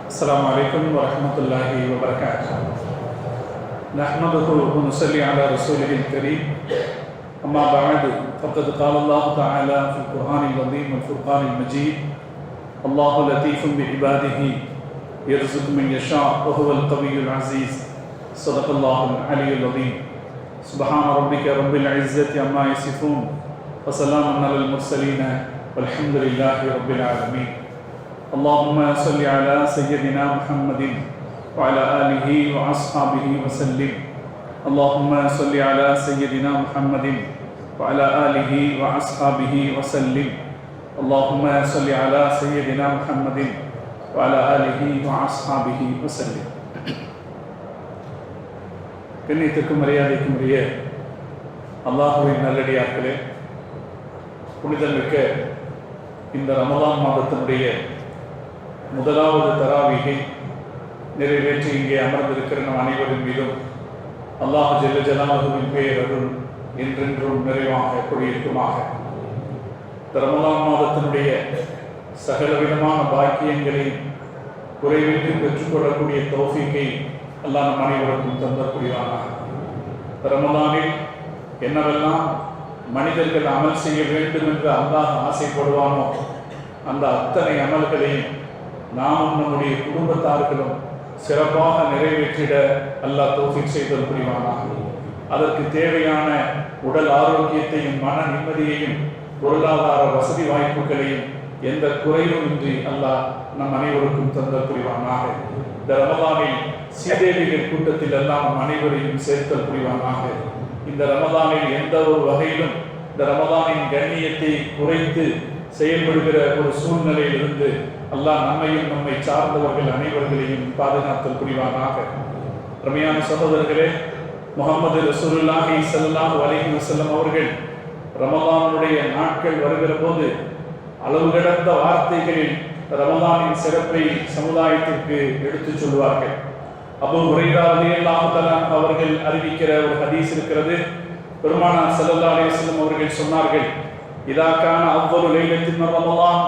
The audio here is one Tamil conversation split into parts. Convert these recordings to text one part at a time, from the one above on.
السلام عليكم ورحمة الله وبركاته. نحمده ونصلي على رسوله الكريم. أما بعد فقد قال الله تعالى في القرآن العظيم والفرقان المجيد: الله لطيف بعباده يرزق من يشاء وهو القوي العزيز. صدق الله العلي العظيم. سبحان ربك رب العزة عما يصفون وسلام على المرسلين والحمد لله رب العالمين. اللهم صل على سيدنا محمد وعلى آله وأصحابه وسلم. اللهم صل على سيدنا محمد وعلى آله وأصحابه وسلم. اللهم صل على سيدنا محمد وعلى آله وأصحابه وسلم. கண்ணியத்துக்கும் மரியாதைக்கும் உரிய அல்லாஹ்வின் நல்லடியார்களே, புனிதமிக்க இந்த ரமலான் மாதத்தினுடைய முதலாவது தராவீகை நிறைவேற்றி இங்கே அமர்ந்திருக்கிற நம் அனைவரின் மீதும் அல்லாஹ் ஜல்ல ஜலாலுஹுவின் பேரருள் என்றென்றும் நிறைவாக குடியிருக்குமாக. இந்த ரமலான் மாதத்தினுடைய சகலவிதமான பாக்கியங்களை குறைவின்றி பெற்றுக்கொள்ளக்கூடிய தௌஃபீக்கை அல்லாஹ் நம் அனைவருக்கும் தந்தக்கூடியவானாக. ரமலானில் என்னவெல்லாம் மனிதர்கள் அமல் செய்ய வேண்டும் என்று அல்லாஹ் ஆசைப்படுவானோ அந்த அத்தனை அமல்களையும் நாமும் நம்முடைய குடும்பத்தார்களும் சிறப்பாக நிறைவேற்றிட அல்லாஹ் தௌஃபீக் செய்தல் புரிவானாக. அதற்கு தேவையான உடல் ஆரோக்கியத்தையும் மன நிம்மதியையும் பொருளாதார வசதி வாய்ப்புகளையும் எந்த குறையும் இன்றி அல்லாஹ் நம் அனைவருக்கும் தந்தல் புரிவானாக. இந்த ரமலானில் சீதேவிகள் கூட்டத்தில் எல்லாம் நம் அனைவரையும் சேர்த்தல் புரிவானாக. இந்த ரமலானில் எந்த ஒரு வகையிலும் இந்த ரமலானின் கண்ணியத்தை குறைத்து செயல்படுகிற ஒரு சூழ்நிலையில் இருந்து அல்லாஹ் நம்மையும் நம்மை சார்ந்தவர்கள் அனைவர்களையும் பாதுகாத்தல் புரிவானாக. ரமையான சகோதரர்களே, முஹம்மது ரசூலுல்லாஹி ஸல்லல்லாஹு அலைஹி வஸல்லம் அவர்கள் ரமலானுடைய நாட்கள் வருகிற போது அளவு கடந்த வார்த்தைகளில் ரமலானின் சிறப்பை சமுதாயத்திற்கு எடுத்துச் சொல்வார்கள். அபூ ஹுரைரா ரலியல்லாஹு தஆலா அவர்கள் அறிவிக்கிற ஒரு ஹதீஸ் இருக்கிறது. பெருமானார் ஸல்லல்லாஹு அலைஹி வஸல்லம் அவர்கள் சொன்னார்கள்: இதா கான அவ்வளு லைலத்தின் ரமலான்,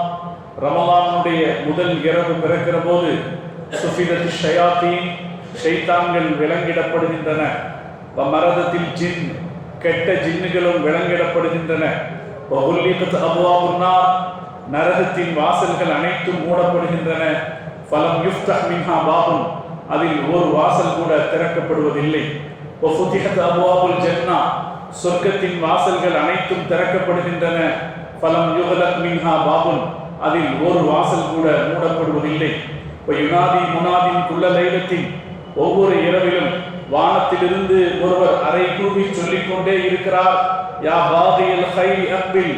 ரமலானுடைய முதல் இரவு பிறக்கிற போது சுஃபிதத்து ஷயாத்தீன், ஷைத்தான்கள் விலங்கிடப்படுகின்றன. மரதத்தில் ஜின், கெட்ட ஜின்னுகளும் விலங்கிடப்படுகின்றன. வஹுல்லிகத் அப்வாபுன் நார், நரகத்தின் வாசல்கள் அனைத்தும் மூடப்படுகின்றன. ஃபலம் யுஃப்தஹ் மின்ஹா பாபுன், அதில் ஒரு வாசல் கூட திறக்கப்படுவதில்லை. வஃபுதிஹத் அப்வாபுல் ஜன்னா, சொர்க்கத்தின் வாசல்கள் அனைத்தும் திறக்கப்படுகின்றன. ஃபலம் யுஹ்லக் மின்ஹா பாபுன், அதில் ஒரு வாசல் கூட மூடப்படுவதில்லை. யுனாதி முனாதின் குல்ல லைலத்தின், ஒவ்வொரு இரவிலும் வானத்திலிருந்து ஒருவர் அறை கூவி சொல்லிக்கொண்டே இருக்கிறார்: யா பாகியல் கைரி அக்பில்,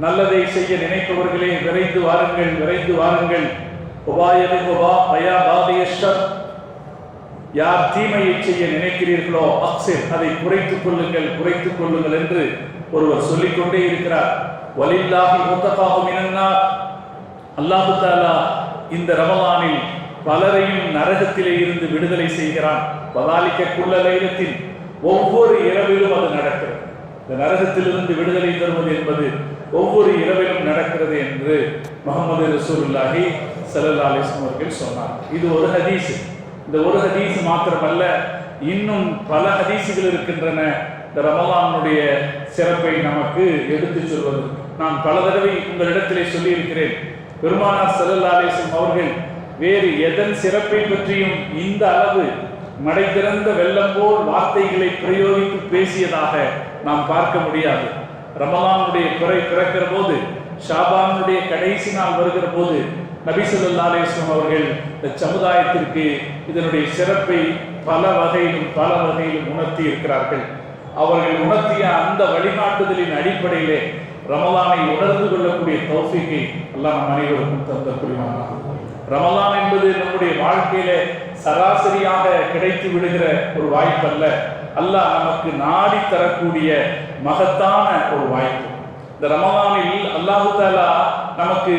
நல்லதை செய்ய நினைப்பவர்களே விரைந்து வாருங்கள், விரைந்து வாருங்கள். யா பாகிய ஷர், யார் தீமையை செய்ய நினைக்கிறீர்களோ அக்ஸிர், அதை குறைத்துக் கொள்ளுங்கள், குறைத்துக் கொள்ளுங்கள் என்று ஒருவர் சொல்லிக்கொண்டே இருக்கிறார். வலில்லாஹி முத்தகாஹு மினன்னார், அல்லாஹு தஆலா இந்த ரமலானில் பலரையும் நரகத்திலே இருந்து விடுதலை செய்கிறான். வதாலிக குல்ல லைலத்தின், ஒவ்வொரு இரவிலும் அது நடக்கிறது. இந்த நரகத்திலிருந்து விடுதலை தருவது என்பது ஒவ்வொரு இரவிலும் நடக்கிறது என்று முஹம்மது ரசூலுல்லாஹி ஸல்லல்லாஹு அலைஹி வஸல்லம் அவர்கள் சொன்னார். இது ஒரு ஹதீஸ். இந்த ஒரு ஹதீஸ் மாத்திரமல்ல, இன்னும் பல ஹதீஸுகள் இருக்கின்றன இந்த ரமலானுடைய சிறப்பை நமக்கு எடுத்துச் சொல்வது. நான் பல தடவை உங்களிடத்திலே சொல்லியிருக்கிறேன். பெருமானார் ஸல்லல்லாஹு அலைஹி வஸல்லம் அவர்கள் வேறு எதன் சிறப்பை பற்றியும் இந்த அளவு மடை திறந்த வெள்ளம் போல் வார்த்தைகளை பிரயோகித்து பேசியதாக நாம் பார்க்க முடியாது. ரமலானுடைய பிறை பிறக்கிற போது, ஷாபானுடைய கடைசி நாள் வருகிற போது நபி ஸல்லல்லாஹு அலைஹி வஸல்லம் அவர்கள் இந்த சமுதாயத்திற்கு இதனுடைய சிறப்பை பல வகையிலும் உணர்த்தி இருக்கிறார்கள். அவர்கள் உணர்த்திய அந்த வழிகாட்டுதலின் அடிப்படையிலே ரமலானை உணர்ந்து கொள்ளக்கூடிய தௌஃபீக்கை அல்லாஹ் நம் அனைவருக்கும் தந்த புரிவானாக. ரமலான் என்பது நம்முடைய வாழ்க்கையில சராசரியாக கிடைத்து விடுகிற ஒரு வாய்ப்பு அல்ல. அல்லாஹ் நமக்கு நாடி தரக்கூடிய மகத்தான ஒரு வாய்ப்பு. இந்த ரமலானில் அல்லாஹு தஆலா நமக்கு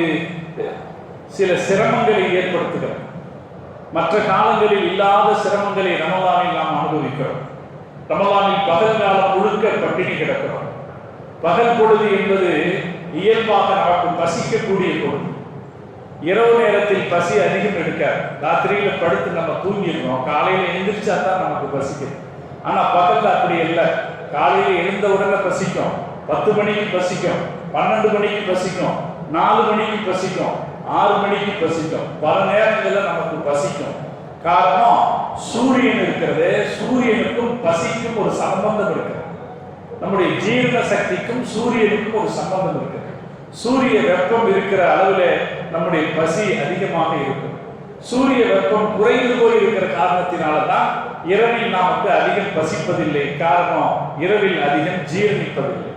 சில சிரமங்களை ஏற்படுத்துகிறார். மற்ற காலங்களில் இல்லாத சிரமங்களை ரமலானில் நாம் அனுபவிக்கிறோம். ரமலானில் பகல் காலம் முழுக்க பட்டினி கிடக்கிறோம். பகல் பொழுது என்பது இயல்பாக நமக்கு பசிக்கக்கூடிய பொழுது. இரவு நேரத்தில் பசி அதிகம் எடுக்காது. ராத்திரியில படுத்து நம்ம தூங்கிடுறோம், காலையில எழுந்திரிச்சா தான் நமக்கு பசிக்கும். ஆனா பகல்ல அப்படி இல்லை. காலையில எழுந்த உடனே பசிக்கும், 10 மணிக்கு பசிக்கும், 12 மணிக்கு பசிக்கும், 4 மணிக்கு பசிக்கும், 6 மணிக்கு பசிக்கும், பல நேரங்களில் நமக்கு பசிக்கும். காரணம், சூரியன் இருக்கிறது. சூரியனுக்கும் பசிக்கும் ஒரு சம்பந்தம் இருக்கு. நம்முடைய ஜீரண சக்திக்கும் சூரியனுக்கும் ஒரு சம்பந்தம் இருக்கு. சூரிய வெப்பம் இருக்கிற அளவில் நம்முடைய பசி அதிகமாக இருக்கும். சூரிய வெப்பம் குறைந்து போய் இருக்கிற காரணத்தினால்தான் இரவில் நமக்கு அதிகம் பசிப்பதில்லை. காரணம், இரவில் அதிகம் ஜீரணிப்பதில்லை.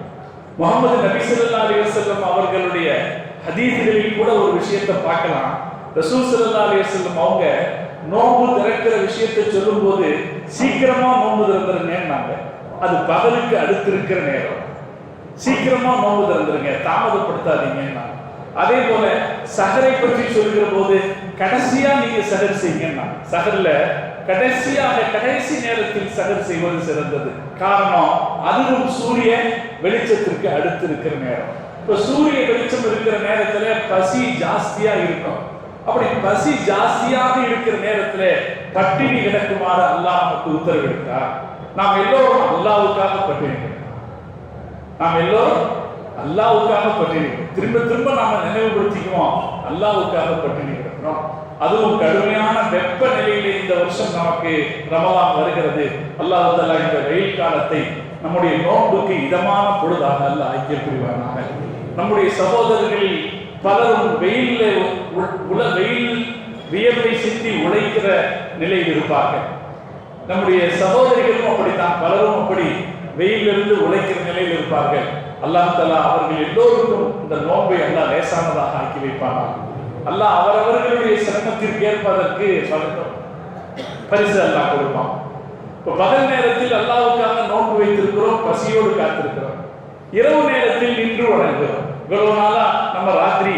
முகமது நபி ஸல்லல்லாஹு அலைஹி வஸல்லம் அவர்களுடைய ஹதீஸ்களில் கூட ஒரு விஷயத்தை பார்க்கலாம். ரசூல் ஸல்லல்லாஹு அலைஹி வஸல்லம் அவங்க நோன்பு திறக்கிற விஷயத்தை சொல்லும் போது சீக்கிரமா நோன்பு திறந்துருங்க. அது பகலுக்கு அடுத்து இருக்கிற நேரம். சீக்கிரமா நோன்பு திறந்துருங்க, தாமதப்படுத்தாதீங்க. அதே போல சஹரை பற்றி சொல்கிற போது கடைசியா நீங்க சஹர் செய்யுங்க. சஹர்ல கடைசி நேரத்தில் சஹர் செய்வது சிறந்தது. காரணம், அதுவும் சூரிய வெளிச்சத்திற்கு அடுத்து இருக்கிற நேரம். இப்ப சூரிய வெளிச்சம் இருக்கிற நேரத்துல பசி ஜாஸ்தியா இருக்கும். அப்படி பசி ஜாஸ்தியாக இருக்கிற நேரத்துல பட்டினி கிடக்குமாறு அல்லாஹ் நமக்கு உத்தரவிட்டார். நாம் எல்லோரும் அல்லாஹ்வுக்காக பட்டினி கிடக்கிறோம். நாம் எல்லோரும் அல்லாஹ்வுக்காக பட்டினி, திரும்ப திரும்ப நாம நினைவுபடுத்திக்குவோம், அல்லாஹ்வுக்காக பட்டினி கிடக்கிறோம். அதுவும் கடுமையான வெப்ப நிலையிலே இந்த வருஷம் நமக்கு ரமலான் வருகிறது. அல்லாஹ் தஆலா இந்த வெயில் காலத்தை நம்முடைய நோன்புக்கு இதமான பொழுதாக அல்லாஹ் ஆக்கிய புரிவானாக. நம்முடைய சகோதரர்களில் பலரும் வெயில் வியர்வை சிந்தி உழைக்கிற நிலையில் இருப்பார்கள். நம்முடைய சகோதரிகளும் அப்படித்தான், பலரும் அப்படி வெயிலிருந்து உழைக்கிற நிலையில் இருப்பார்கள். அல்லாஹ் தஆலா அவர்கள் எல்லோருக்கும் இந்த நோன்பை அல்லாஹ் லேசானதாக ஆக்கி வைப்பானாக. அல்லாஹ் அவரவர்களுடைய சிரமத்திற்கு ஏற்பதற்கு பரிசு அல்லாஹ் கொடுப்பான். இப்போ பகல் நேரத்தில் அல்லாஹ்வுக்காக நோன்பு வைத்திருக்கிறோம், பசியோடு காத்திருக்கிறோம். இரவு நேரத்தில் நின்று வணங்குகிறோம். இவ்வளவு நாளா நம்ம ராத்திரி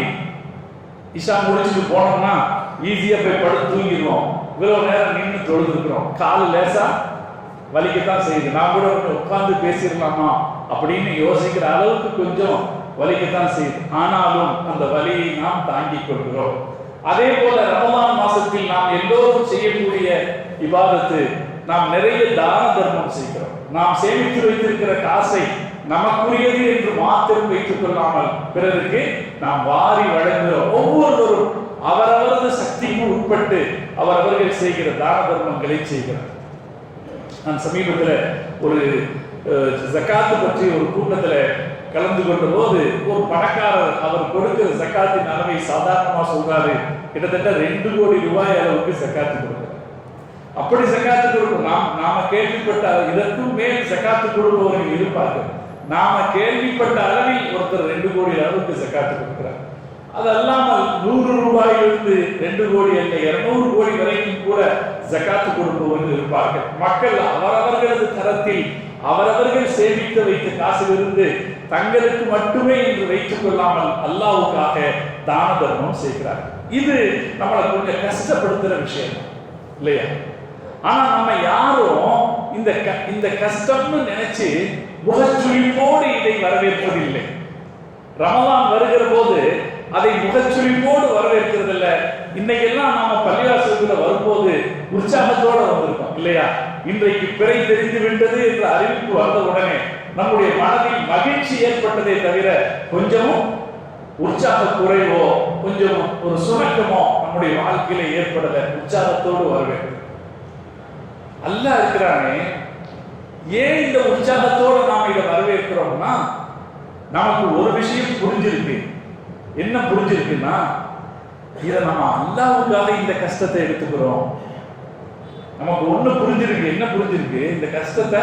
இஷா முடிச்சுட்டு போனோம்னா ஈஸியா போய் படுத்து தூங்கிடுவோம். இவ்வளவு நேரம் நின்று தொழுதுருக்கிறோம், காலு லேசா வலிக்கத்தான் செய்யுது. நான் கூட உட்கார்ந்து பேசிடலாமா அப்படின்னு யோசிக்கிற அளவுக்கு கொஞ்சம் வலிக்கத்தான் செய்யுது. ஆனாலும் அந்த வலியை நாம் தாங்கிக் கொள்கிறோம். அதே போல ரமலான் மாசத்தில் நாம் எல்லோரும் செய்யக்கூடிய இபாதத்து, நாம் நிறைய தான தர்மம் செய்கிறோம். நாம் சேமித்து வைத்திருக்கிற காசை நமக்குரியது என்று மாத்திரம் வைத்துக் கொள்ளாமல் பிறருக்கு நாம் வாரி வழங்குகிறோம். ஒவ்வொருவரும் அவரவரது சக்திக்கு உட்பட்டு அவரவர்கள் செய்கிற தான தர்மங்களை செய்கிறார். நான் சமீபத்தில் ஒரு ஜகாத்து பற்றி ஒரு கூட்டத்தில் கலந்து கொண்ட போது ஒரு பணக்காரர் அவர் கொடுக்கிற ஜகாத்தின் அளவை சாதாரணமா சொல்றாரு, கிட்டத்தட்ட 2 கோடி ரூபாய் அளவுக்கு ஜகாத்து கொடுக்கிறார். அப்படி ஜகாத்து கொடுக்கும் நாம கேள்விப்பட்ட இதற்கும் மேல் ஜகாத்து கொடுப்பவர்கள் இருப்பார்கள். நாம கேள்விப்பட்ட அளவில் ஒருத்தர் 2 கோடி அளவுக்கு ஜகாத்து கொடுக்கிறார். அது அல்லாமல் 100 ரூபாயிலிருந்து 2 கோடி அல்ல 200 கோடி வரைக்கும் கூட ஜகாத்து கொடுப்பவர்கள் இருப்பார்கள். மக்கள் அவரவர்களது தரத்தில் அவரவர்கள் சேமித்து வைத்த காசிலிருந்து தங்களுக்கு மட்டுமே என்று வைத்துக் கொள்ளாமல் அல்லாஹ்வுக்காக தான தர்மம் செய்கிறார்கள். இது நம்மளை கொஞ்சம் கஷ்டப்படுத்துற விஷயம் இல்லையா? ஆனா நம்ம யாரும் இந்த கஷ்டம்னு நினைச்சு முகச்சுழிப்போடு இதை வரவேற்பதில்லை. ரமலான் வருகிற போது அதை முகச்சுழிப்போடு வரவேற்கிறது இல்லை. இன்னைக்கெல்லாம் நாம பள்ளிவாசலுக்குள்ள வரும்போது உற்சாகத்தோடு வந்திருக்கோம் இல்லையா? இன்றைக்கு பிறை தெரிந்து விட்டது என்ற அறிவிப்பு வந்த உடனே நம்முடைய மனதில் மகிழ்ச்சி ஏற்பட்டதை தவிர கொஞ்சமும் உற்சாக குறைவோ கொஞ்சம் ஒரு சுணக்கமோ நம்முடைய வாழ்க்கையில ஏற்படல. உற்சாகத்தோடு வரவேன். அல்லாஹ் இருக்கிறானே, ஏன் இந்த உற்சாகத்தோடு நாம் இதை வரவேற்கிறோம்னா, நமக்கு ஒரு விஷயம் புரிஞ்சிருக்கு. என்ன புரிஞ்சிருக்குன்னா, இதை நம்ம அல்லாஹ்வுக்காக இந்த கஷ்டத்தை எடுத்துக்கிறோம். நமக்கு ஒண்ணு புரிஞ்சிருக்கு. என்ன புரிஞ்சிருக்கு? இந்த கஷ்டத்தை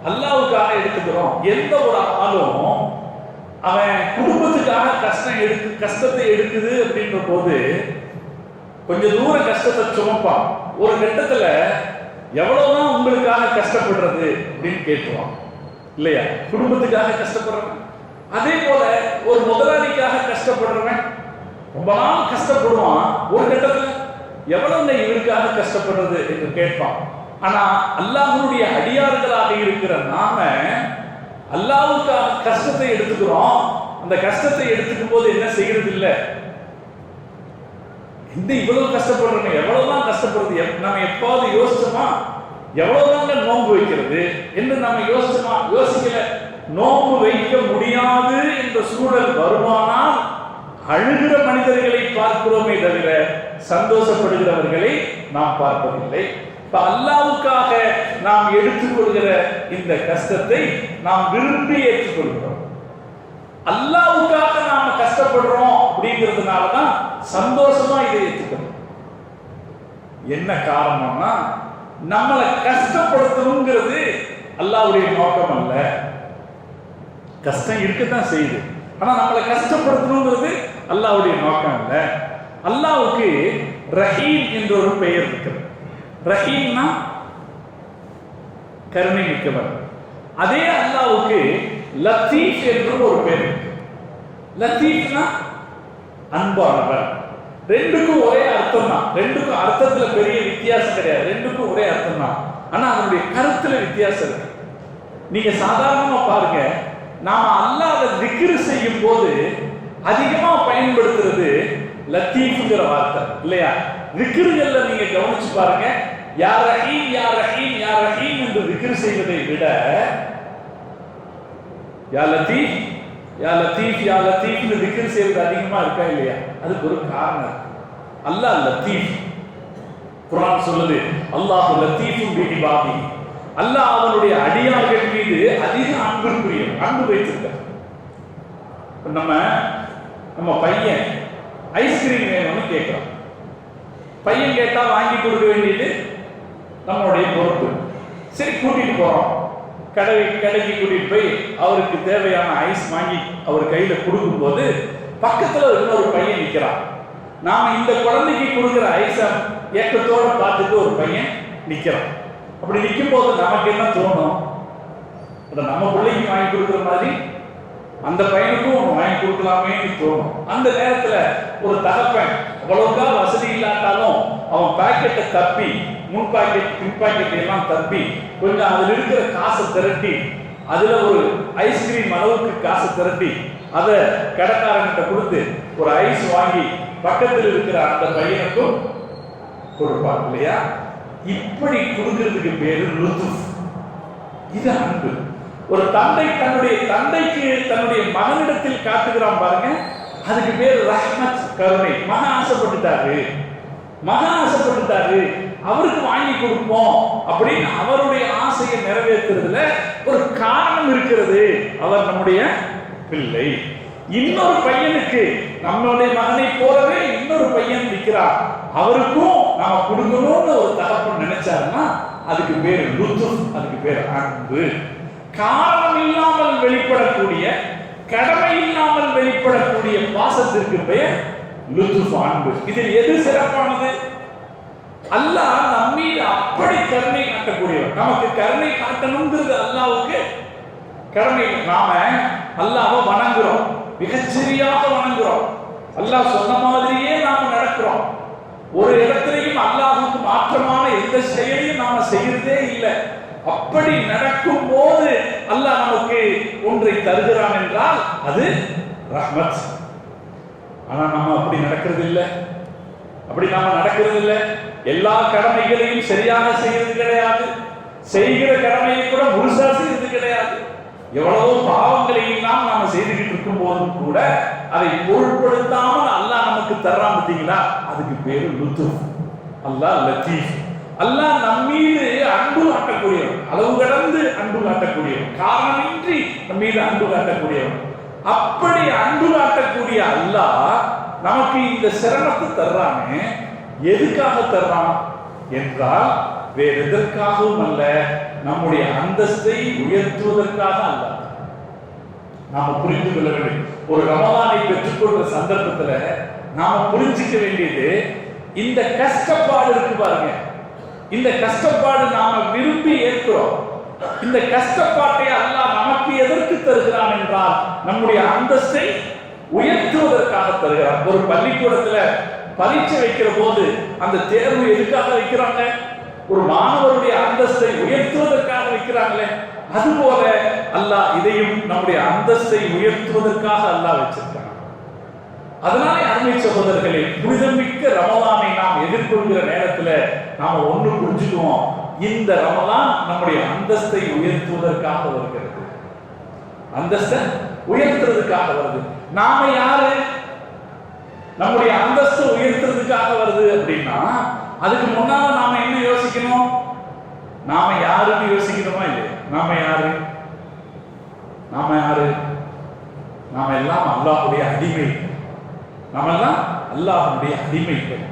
அல்லாஹ்வுக்காக எடுத்துக்கிறோம். எந்த ஒரு ஆளும் அவன் குடும்பத்துக்காக கஷ்டத்தை எடுக்குது அப்படின்ற போது கொஞ்சம் தூர கஷ்டத்தை சுமப்பான். ஒரு கட்டத்துல எவ்வளவுதான் உங்களுக்காக கஷ்டப்படுறது அப்படின்னு கேட்குவான் இல்லையா? குடும்பத்துக்காக கஷ்டப்படுறவன். அதே போல ஒரு முதலாளிக்காக கஷ்டப்படுறவன் ரொம்ப நாள் கஷ்டப்படுவான். ஒரு கட்டத்துல எவ்வளவு இவருக்காக கஷ்டப்படுறது என்று கேட்பான். ஆனா அல்லாஹ்வுடைய அடியார்களாக இருக்கிற நாம அல்லாஹ்வுக்காக கஷ்டத்தை எடுத்துக்கிறோம். அந்த கஷ்டத்தை எடுத்துக்கும் போது என்ன செய்யறது இல்லை, இந்த இவ்வளவு கஷ்டப்படுறோம், எவ்வளவுதான் கஷ்டப்படுறது, நம்ம எப்பாவது யோசிச்சோமா? எவ்வளவுதாங்க நோன்பு வைக்கிறது என்று நம்ம யோசிச்சோமா? யோசிக்கல. நோன்பு வைக்க முடியாது என்ற சூழல் வருமானால் அழுகிற மனிதர்களை பார்க்கிறோமே தவிர சந்தோஷப்படுகிறவர்களை நாம் பார்ப்பதில்லை. இப்ப அல்லாஹ்வுக்காக நாம் எடுத்துக்கொள்கிற இந்த கஷ்டத்தை நாம் விரும்பி ஏற்றுக்கொள்கிறோம். அல்லாஹ்வுக்காக நாம கஷ்டப்படுறோம் அப்படிங்கிறதுனாலதான் சந்தோஷமா இதை ஏற்றுக்கணும். என்ன காரணம்னா, நம்மளை கஷ்டப்படுத்தணுங்கிறது அல்லாஹ்வுடைய நோக்கம் அல்ல. கஷ்டம் இருக்கத்தான் செய்யுது, ஆனா நம்மளை கஷ்டப்படுத்தணுங்கிறது அல்லாஹ்வுடைய நோக்கம் அல்ல. அல்லாஹ்வுக்கு ரஹீம் என்ற ஒரு பெயர் இருக்கிறது. ரஹீம்னா கருணை மிக்கவர். அதே அல்லாஹ்வுக்கு லத்தீஃப் என்று ஒரு பெயர் இருக்கு. லத்தீஃப்னா அன்பானவர். ரெண்டுக்கும் ஒரே அர்த்தம் தான். ரெண்டுக்கும் அர்த்தத்துல பெரிய வித்தியாசம் கிடையாது. ரெண்டுக்கும் ஒரே அர்த்தம் தான். ஆனா அதனுடைய கருத்துல வித்தியாசம் இருக்கு. நீங்க சாதாரணமா பாருங்க, நாம அல்லாஹ்வை திக்ர் செய்யும் போது அதிகமா பயன்படுத்துறது லத்தீஃப்ங்கிற வார்த்தை இல்லையா? திக்ருகள்ல நீங்க கவனிச்சு பாருங்க, யா ரஹீம் யா ரஹீம் யா ரஹீம் என்று திக்ர் செய்வதை விட யா லத்தீஃப் யா லத்தீஃப் யா லத்தீஃப்னு திக்ர் செய்வது அதிகமா இருக்கா இல்லையா? அதுக்கு ஒரு காரணம். அல்லாஹ் லத்தீஃப். குர்ஆன் சொல்லுது, அல்லாஹு லத்தீஃபும் பிஇபாதிஹி. அல்லாஹ் அவனுடைய அடியார்கள் மீது அதிக அன்பு வைத்திருக்கார். நம்ம பையன் ஐஸ்கிரீம் வேணும்னு கேட்கிறோம். பையன் கேட்டா வாங்கி கொடுக்க வேண்டியது நம்மளுடைய பொறுப்பு. சரி, கூட்டிட்டு போறோம். கடைக்கு கூட்டிட்டு போய் அவருக்கு தேவையான ஐஸ் வாங்கி அவர் கையில கொடுக்கும் போது பக்கத்துல இன்னொரு பையன் நிக்கிறான். நாம இந்த குழந்தைக்கு கொடுக்கிற ஐஸை ஏக்கத்தோட பார்த்துட்டு ஒரு பையன் நிக்கிறான். அப்படி நிற்கும் போது நமக்கு என்ன தோணும்? நம்ம பிள்ளைக்கு வாங்கி கொடுக்குற மாதிரி அந்த பையனுக்கும் வாங்கி கொடுக்கலாமேன்னு தோணும். அந்த நேரத்துல ஒரு தகப்பன் அவ்வளவுக்கா வசதி இல்லாட்டாலும் அவன் பாக்கெட்டை தப்பி, முன் பாக்கெட் பின் பாக்கெட் எல்லாம் தப்பி கொஞ்சம் அதுல இருக்கிற காசை திரட்டி, அதுல ஒரு ஐஸ்கிரீம் அளவுக்கு காசை திரட்டி அதை கடைக்காரங்கிட்ட கொடுத்து ஒரு ஐஸ் வாங்கி பக்கத்தில் இருக்கிற அந்த பையனுக்கும் கொடுப்பார் இல்லையா? இப்படி கொடுக்கிறதுக்கு பேரு லுத்துஃப். இது அன்பு. ஒரு தந்தை தன்னுடைய தந்தைக்கு தன்னுடைய மகனிடத்தில் காட்டுகிறான் பாருங்க, அதுக்கு பேர் ரஹ்மத், கருணை. மகன் ஆசைப்பட்டுட்டாரு, அவருக்கு வாங்கி கொடுப்போம் அப்படின்னு அவருடைய ஆசையை நிறைவேற்றுறதுல ஒரு காரணம் இருக்கிறது. அவர் நம்முடைய பிள்ளை. இன்னொரு பையனுக்கு நம்மளுடைய மகனை போலவே இன்னொரு பையன் நிற்கிறார், அவருக்கும் நாம கொடுக்கணும்னு ஒரு தகப்பன் நினைச்சாருன்னா அதுக்கு பேர் லுத்துஃப், அதுக்கு பேர் அன்பு. காரணம் இல்லாமல் வெளிப்படக்கூடிய, கடமை இல்லாமல் வெளிப்படக்கூடிய பாசத்திற்கு பெயர் லுத்துஃப், அன்பு. இதில் எது சிறப்பானது? அல்லாஹ் நம்மீது அப்படி கருணை காட்டக்கூடியவர். நமக்கு கருணை காட்டணுங்கிறது அல்லாஹ்வுக்கு கடமை. நாம அல்லாஹ்வை வணங்குறோம், மிகச்சரியாக வணங்குறோம். அல்லாஹ் சொன்ன மாதிரியே நாம நடக்கிறோம். ஒரு இடத்திலையும் அல்லாஹ்வுக்கு மாற்றமான எந்த செயலையும் நாம செய்யறதே இல்லை. அப்படி நடக்கும் போது அல்லாஹ் நமக்கு ஒன்றை தருகிறான் என்றால் அது ரஹ்மத். ஆனா நாம அப்படி நடக்கிறது இல்லை. எல்லா கடமைகளையும் சரியாக செய்யறது கிடையாது. செய்கிற கடமையை கூட முழுசா செய்யறது கிடையாது. எவ்வளவோ பாவங்களை எல்லாம் நாம செய்துகிட்டு இருக்கும் போதும் கூட அதை பொருட்படுத்தாமல் அல்லாஹ் நமக்கு தர்றான் பார்த்தீங்களா? அதுக்கு பேரு லுத்துஃப். அல்லாஹ் லத்தீஃப். அல்லாஹ் நம்மீது அன்பு காட்டக்கூடியவன், அளவு கடந்து அன்பு காட்டக்கூடியவன், காரணமின்றி நம்மீது அன்பு காட்டக்கூடியவன். அப்படி அன்பு காட்டக்கூடிய அல்லாஹ் நமக்கு இந்த சிரமத்தை தர்றானே, எதுக்காக தர்றான் என்றால் வேற எதற்காகவும் அல்ல, நம்முடைய அந்தஸ்தை உயர்த்துவதற்காக அல்ல. நாம புரிந்து கொள்ள வேண்டும். ஒரு ரமலானை பெற்றுக்கொண்ட சந்தர்ப்பத்துல நாம புரிஞ்சிக்க வேண்டியது, இந்த கஷ்டப்பாடு இருக்கு பாருங்க, இந்த கஷ்டப்பாடு நாம விரும்பி ஏற்கிறோம். இந்த கஷ்டப்பாட்டை அல்லாஹ் நமக்கு எதற்கு தருகிறான் என்றால் நம்முடைய அந்தஸ்தை உயர்த்துவதற்காக தருகிறான். ஒரு பள்ளிக்கூடத்துல பரீட்சை வைக்கிற போது அந்த தேர்வு எதுக்காக வைக்கிறாங்க? ஒரு மாணவருடைய அந்தஸ்தை உயர்த்துவதற்காக வைக்கிறாங்களே, அதுபோல அல்லாஹ் இதையும் நம்முடைய அந்தஸ்தை உயர்த்துவதற்காக அல்லாஹ் வச்சிருக்கான். அதனாலே அருமை சகோதரர்களே, புனிதமிக்க ரமலானை நாம் எதிர்கொள்கிற நேரத்தில் நாம ஒன்று புரிஞ்சுக்குவோம், இந்த ரமலான் நம்முடைய அந்தஸ்தை உயர்த்துவதற்காக வருகிறது. அந்தஸ்தை உயர்த்துறதுக்காக வருது. நாம யாரு? நம்முடைய அந்தஸ்தை உயர்த்துறதுக்காக வருது அப்படின்னா அதுக்கு முன்னால நாம என்ன யோசிக்கணும்? நாம யாருன்னு யோசிக்கணுமா இல்லையா? நாம யாரு? நாம யாரு? நாம எல்லாம் அல்லாஹ்வுடைய அடிமைகள். நாம எல்லாம் அல்லாஹ்வுடைய அடிமைகள்.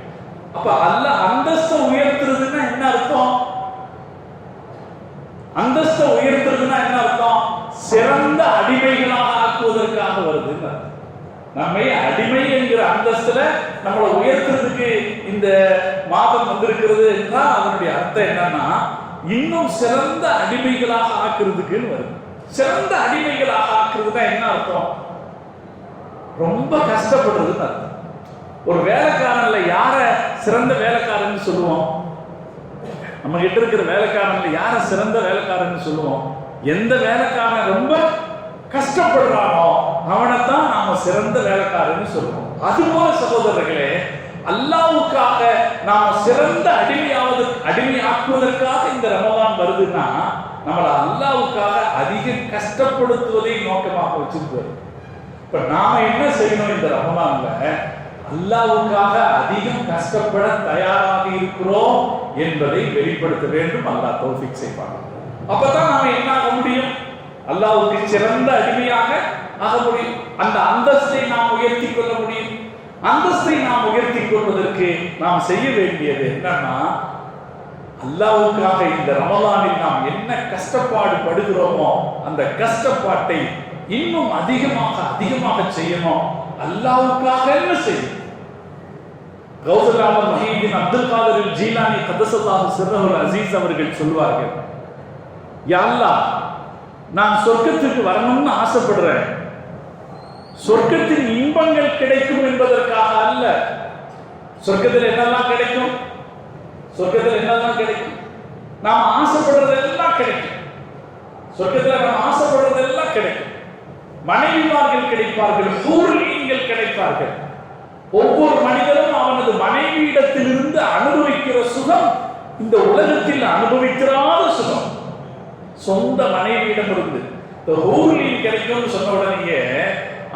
அப்ப அல்லாஹ் அந்தஸ்தை உயர்த்துறதுன்னா என்ன அர்த்தம்? அந்தஸ்தை உயர்த்துறதுன்னா என்ன அர்த்தம்? சிறந்த அடிமைகளாக ஆக்குவதற்காக வருது. நம்மை அடிமை என்கிற அந்தஸ்துல நம்மளை உயர்த்துறதுக்கு இந்த மாதம் வந்திருக்கிறது என்றால் அதனுடைய அர்த்தம் என்னன்னா இன்னும் சிறந்த அடிமைகளாக ஆக்குறதுக்குன்னு வருது. சிறந்த அடிமைகளாக ஆக்குறதுன்னா என்ன அர்த்தம்? ரொம்ப கஷ்டப்படுறதுன்னு அர்த்தம். ஒரு வேலைக்காரன்ல யார சிறந்த வேலைக்காரன்னு சொல்லுவோம்? நம்ம கிட்ட இருக்கிற வேலைக்காரன்ல யார சிறந்த வேலைக்காரன்னு சொல்லுவோம்? எந்த வேலைக்காரன் ரொம்ப கஷ்டப்படுறானோ அவனைத்தான் நாம சிறந்த வேலைக்காரன்னு சொல்லுவோம். அதுபோல சகோதரர்களே, அல்லாஹ்வுக்காக நாம சிறந்த அடிமையாக்குவதற்காக இந்த ரமலான் வருதுன்னா நம்மளை அல்லாஹ்வுக்காக அதிக கஷ்டப்படுத்துவதை நோக்கமாக வச்சிருப்பாரு. இப்ப நாம என்ன செய்யணும்? இந்த ரமலான்ல அல்லாஹ்வுக்காக அதிகம் கஷ்டப்பட தயாராக இருக்கிறோம் என்பதை வெளிப்படுத்த வேண்டும். அல்லாஹ் தௌஃபீக் செய்வாங்க. அப்பதான் நாம என்ன ஆக முடியும்? அல்லாஹ்வுக்கு சிறந்த அடிமையாக ஆக முடியும். அந்த அந்தஸ்தை நாம் உயர்த்தி கொள்ள முடியும். அந்தஸ்தை நாம் உயர்த்தி கொள்வதற்கு நாம் செய்ய வேண்டியது என்னன்னா, அல்லாஹ்வுக்காக இந்த ரமலானில் நாம் என்ன கஷ்டப்பாடு படுகிறோமோ அந்த கஷ்டப்பாட்டை இன்னும் அதிகமாக செய்யணும். அல்லாஹ்வுக்காக என்ன செய்யும்? கௌசுல் ஆலம் முஹீதீன் அப்துல் காதிர் ஜீலானி கதஸல்லாஹு சிர்ரஹுல் அஸீஸ் அவர்கள் சொல்வார்கள், யா அல்லாஹ், நான் சொர்க்கத்துக்கு வரணும்னு ஆசைப்படுறேன். சொர்க்கத்தின் இன்பங்கள் கிடைக்கும் என்பதற்காக அல்ல. சொர்க்கத்தில் என்னெல்லாம் கிடைக்கும்? சொர்க்கத்தில் என்னெல்லாம் கிடைக்கும்? நாம் ஆசைப்படுறதெல்லாம் கிடைக்கும். சொர்க்கத்தில் நாம் ஆசைப்படுறதெல்லாம் கிடைக்கும். மனைவிமார்கள் கிடைப்பார்கள், ஹூர்லீன்கள் கிடைப்பார்கள். ஒவ்வொரு மனிதனும் அவனது மனைவியிடத்திலிருந்து அனுபவிக்கிற சுகம் இந்த உலகத்தில் அனுபவிக்கிறாத சுகம். சொந்த மனைவியிடம் இருந்து ஹூர்லீன் கிடைக்கும்னு சொன்ன உடனே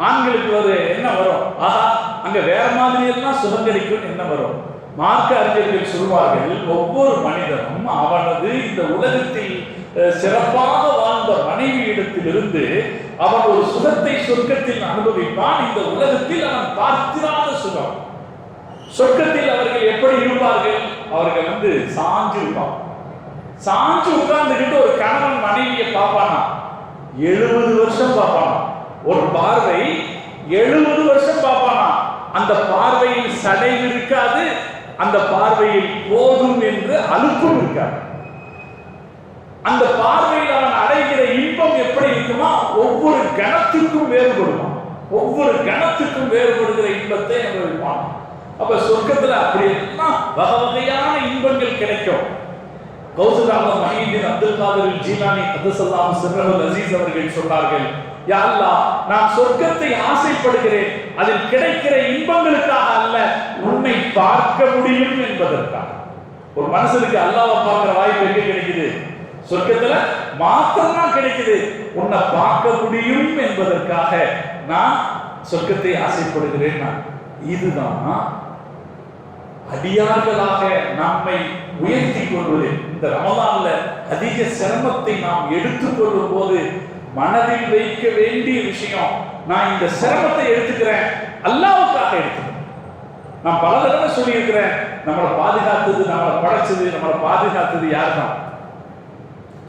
ஆண்களுக்கு ஒரு என்ன வரும்? ஆஹா, அங்க வேற மாதிரி எல்லாம் சுகம் கிடைக்கும் என்ன வரும்? மார்க்க அறிஞர்கள் சொல்வார்கள், ஒவ்வொரு மனிதனும் அவனது இந்த உலகத்தில் சிறப்பாக வாழ்ந்த மனைவியிடத்திலிருந்து அவன் ஒரு சுகத்தை சொர்க்கத்தில் அனுபவிப்பான். இந்த உலகத்தில் அவன் பார்த்திராத சுகம். சொர்க்கத்தில் அவர்கள் எப்படி இருப்பார்கள்? அவர்கள் சாஞ்சு இருப்பான். சாஞ்சு உட்கார்ந்துகிட்டு ஒரு கணவன் மனைவியை பார்ப்பானா 70 வருஷம் பார்ப்பானா. ஒரு பார்வை 70 வருஷம் பார்ப்பானா. அந்த பார்வையில் சடைவு இருக்காது, அந்த பார்வையில் போதும் என்று அலுப்பும் இருக்காது. அந்த பார்வையில் அவன் அடைகிற இன்பம் எப்படி இருக்குமா? ஒவ்வொரு கணத்துக்கும் வேறுபடுமா. ஒவ்வொரு கணத்துக்கும் வேறுபடுகிற இன்பத்தை அனுபவிப்பான். அப்ப சொர்க்கத்துல அப்படி எல்லாம் வகை வகையான இன்பங்கள் கிடைக்கும். கௌசுல் ஆலம் முஹீதீன் அப்துல் காதிர் ஜீலானி கதஸல்லாஹு சிர்ரஹுல் அஸீஸ் அவர்கள் சொன்னார்கள், யா அல்லாஹ், நான் சொர்க்கத்தை ஆசைப்படுகிறேன். அதில் கிடைக்கிற இன்பங்களுக்காக அல்ல, உன்னை பார்க்க முடியும் என்பதற்காக. ஒரு மனுஷனுக்கு அல்லாஹ்வை பார்க்கிற வாய்ப்பு எங்க கிடைக்குது? சொர்க்கத்துல மாத்திரம்தான் கிடைக்குது. உன்னை பார்க்க முடியும் என்பதற்காக நான் சொர்க்கத்தை ஆசைப்படுகிறேன். இதுதான் அடியார்களாக நம்மை உயர்த்தி கொள்வது. இந்த ரமலான்ல அதிக சிரமத்தை நாம் எடுத்துக்கொள்ளும் போது மனதில் வைக்க வேண்டிய விஷயம், நான் இந்த சிரமத்தை எடுத்துக்கிறேன், அல்லாஹ்வுக்காக எடுத்துக்கிறேன். நான் பல தடவை சொல்லி இருக்கிறேன், நம்மளை பாதுகாத்தது, நம்மளை படைச்சது, நம்மளை பாதுகாத்தது யார் தான்?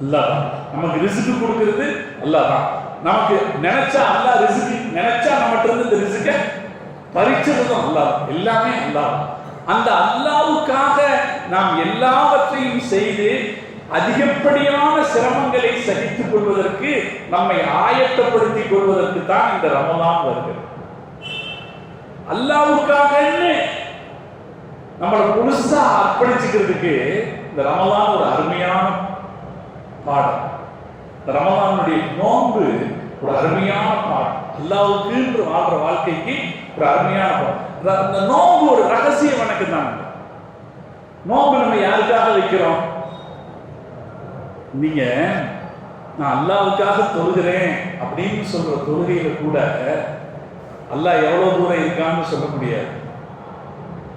அல்லாஹ் தான். நமக்கு ரிஸ்க் கொடுக்கிறது அல்லாஹ் தான். நமக்கு நினைச்சா அல்லாஹ் ரிஸ்க், நினைச்சா நம்மகிட்ட இருந்து இந்த ரிஸ்க பறிச்சதும் அல்லாஹ். எல்லாமே அல்லாஹ். அந்த அல்லாஹ்வுக்காக நாம் எல்லாவற்றையும் செய்து அதிகப்படியான சிரமங்களை சகித்துக் கொள்வதற்கு, நம்மை ஆயத்தப்படுத்திக் கொள்வதற்கு தான் இந்த ரமலான் வருகிறது. அல்லாஹ்வுக்காக நம்மளை முழுசா அர்ப்பணிச்சுக்கிறதுக்கு இந்த ரமலான் ஒரு அருமையான பாடம். ரமலானுடைய நோன்பு ஒரு அருமையான பாடம். அல்லாஹ்வுக்கு என்று வாழ்ற வாழ்க்கைக்கு ஒரு அருமையான பாடம். அந்த நோன்பு ஒரு ரகசிய வணக்கம் தான். நோன்பு நம்ம யாருக்காக வைக்கிறோம்? நீங்க நான் அல்லாஹ்வுக்காக தொழுகிறேன் அப்படின்னு சொல்ற தொழுகையில கூட அல்லாஹ் எவ்வளவு தூரம் இருக்கான்னு சொல்ல முடியாது.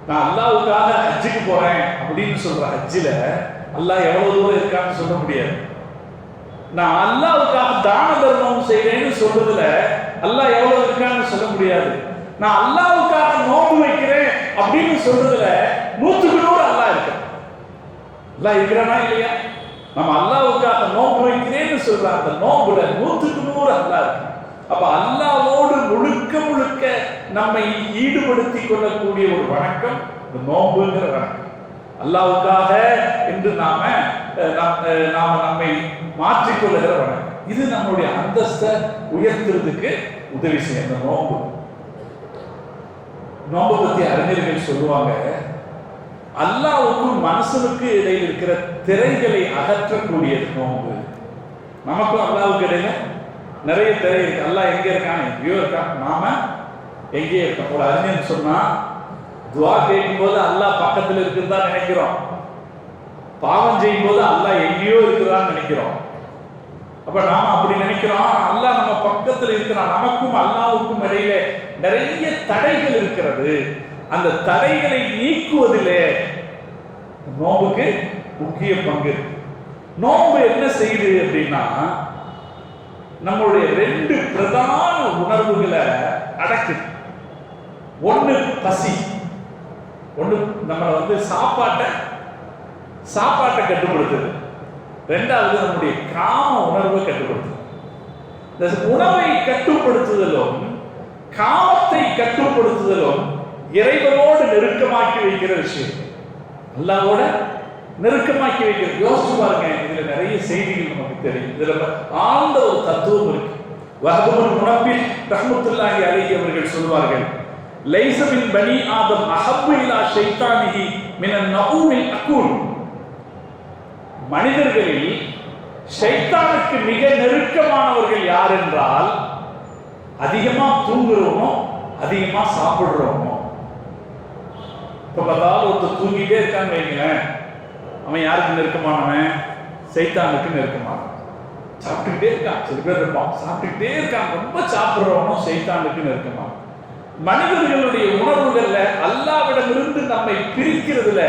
நான் அல்லாஹ்வுக்காக ஹஜ்ஜுக்கு போறேன் அப்படின்னு சொல்ற ஹஜ்ஜில அல்லாஹ் எவ்வளவு தூரம் இருக்கான்னு சொல்ல முடியாது. நான் அல்லாஹ்வுக்காக தான தர்மம் செய்றேன்னு சொல்றதுல அல்லாஹ் எவ்வளவு இருக்கான்னு சொல்ல முடியாது. நான் அல்லாஹ்வுக்காக நோன்பு வைக்கிறேன் அப்படின்னு சொல்றதுல 100க்கு 100 அல்லாஹ் இருக்கான். அல்லாஹ் இருக்கிறானா இல்லையா? நம்ம அல்லாஹ்வுக்காக நோன்பு வைக்கிறேன்னு சொல்ற அந்த நோன்புல 100க்கு 100 அல்லாஹ் இருக்கான். அப்ப அல்லாஹ்வோடு முழுக்க முழுக்க நம்மை ஈடுபடுத்திக் கொள்ளக்கூடிய ஒரு வணக்கம் இந்த நோன்புங்கிற வணக்கம். அல்லாஹ்வுக்காக என்று நாம நம்மை மாற்றிக்கொள்ளுகிற வணக்கம். இது நம்மளுடைய அந்தஸ்தை உயர்த்துறதுக்கு உதவி செய்யும் இந்த நோன்பு. நோன்பு பத்தி அறிஞர்கள் சொல்லுவாங்க, அல்லாஹ்வுக்கும் மனுஷனுக்கு இடையில் இருக்கிற திரைகளை அகற்றக்கூடியது நோன்பு. நமக்கும் அல்லாஹ்வுக்கு இடையில நிறைய திரை இருக்கு. அல்லாஹ் எங்க இருக்கான்? எங்கேயோ இருக்கான், நாம எங்கேயோ இருக்கோம். ஒரு அறிஞர் சொன்னா, துவா கேட்கும் போது அல்லாஹ் பக்கத்தில் இருக்கிறதா நினைக்கிறோம், பாவம் செய்யும் போது அல்லாஹ் எங்கேயோ இருக்கிறதான்னு நினைக்கிறோம். அப்ப நாம அப்படி நினைக்கிறோம், அல்லாஹ் நம்ம பக்கத்தில் இருக்கிறான். நமக்கும் அல்லாஹ்வுக்கும் இடையில நிறைய தடைகள் இருக்கிறது. அந்த தடைகளை நீக்குவதிலே நோன்புக்கு முக்கிய பங்கு இருக்கு. நோன்பு என்ன செய்யுது அப்படின்னா, நம்மளுடைய 2 பிரதான உணர்வுகளை அடக்குது. ஒண்ணு பசி, ஒண்ணு நம்ம சாப்பாட்டை கட்டுப்படுத்துது. 2வது நம்முடைய காம உணர்வை கட்டுப்படுத்துது. இந்த உணவை கட்டுப்படுத்துதலும் காமத்தை கட்டுப்படுத்துதலும் இறைவனோடு நெருக்கமாக்கி வைக்கிற விஷயம். அல்லாஹ்வோட நெருக்கமாக்கி வைக்கிறது. யோசிச்சு பாருங்க, இதுல நிறைய செய்திகள் நமக்கு தெரியும். இதுல ஆழ்ந்த ஒரு தத்துவம் இருக்கு. வஹபுல் முனப்பில் ரஹ்மத்துல்லாஹி அலைஹி அவர்கள் சொல்வார்கள், லைஸ மின் பனி ஆதம் அஹப்பு இலா ஷைத்தானிஹி மினன் நஊமில் அகூல். மனிதர்களில் ஷைத்தானுக்கு மிக நெருக்கமானவர்கள் யார் என்றால், அதிகமா தூங்குறவனோ அதிகமா சாப்பிடுறவனோ. இப்ப பார்த்தாலும் ஒருத்தர் தூங்கிட்டே இருக்கான்னு வைங்களேன், அவன் யாருக்கு நெருக்கமானவன்? சைத்தானுக்கு நெருக்கமானவன். சாப்பிட்டுக்கிட்டே இருக்கான், சில பேர் இருப்பான் சாப்பிட்டுக்கிட்டே இருக்கான், ரொம்ப சாப்பிடுறவனும் சைத்தானுக்கு நெருக்கமானவன். மனிதர்களுடைய உணர்வுகள்ல அல்லாஹ்விடமிருந்து நம்மை பிரிக்கிறதுல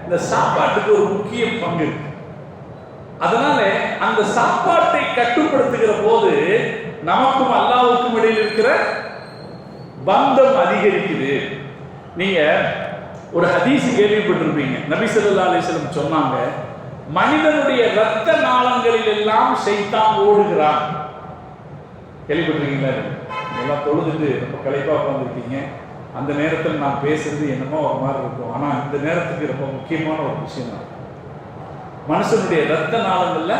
இந்த சாப்பாட்டுக்கு ஒரு முக்கிய பங்கு இருக்கு. அதனால அந்த சாப்பாட்டை கட்டுப்படுத்துகிற போது நமக்கும் அல்லாஹ்வுக்கும் இடையில் இருக்கிற பந்தம் அதிகரிக்குது. நீங்க ஒரு ஹதீஸ் கேள்விப்பட்டிருப்பீங்க. நபி ஸல்லல்லாஹு அலைஹி வஸல்லம் சொன்னாங்க, மனிதனுடைய இரத்த நாளங்களில் எல்லாம் ஷைத்தான் ஓடுகிறான். கேள்விப்பட்டிருக்கீங்களா? எல்லாம் தொழுதுட்டு ரொம்ப களைப்பா உட்கார்ந்துருக்கீங்க. அந்த நேரத்தில் நான் பேசுறது என்னமோ ஒரு மாதிரி இருக்கும். ஆனா இந்த நேரத்துக்கு ரொம்ப முக்கியமான ஒரு விஷயம் தான். மனுஷனுடைய இரத்த நாளங்கள்ல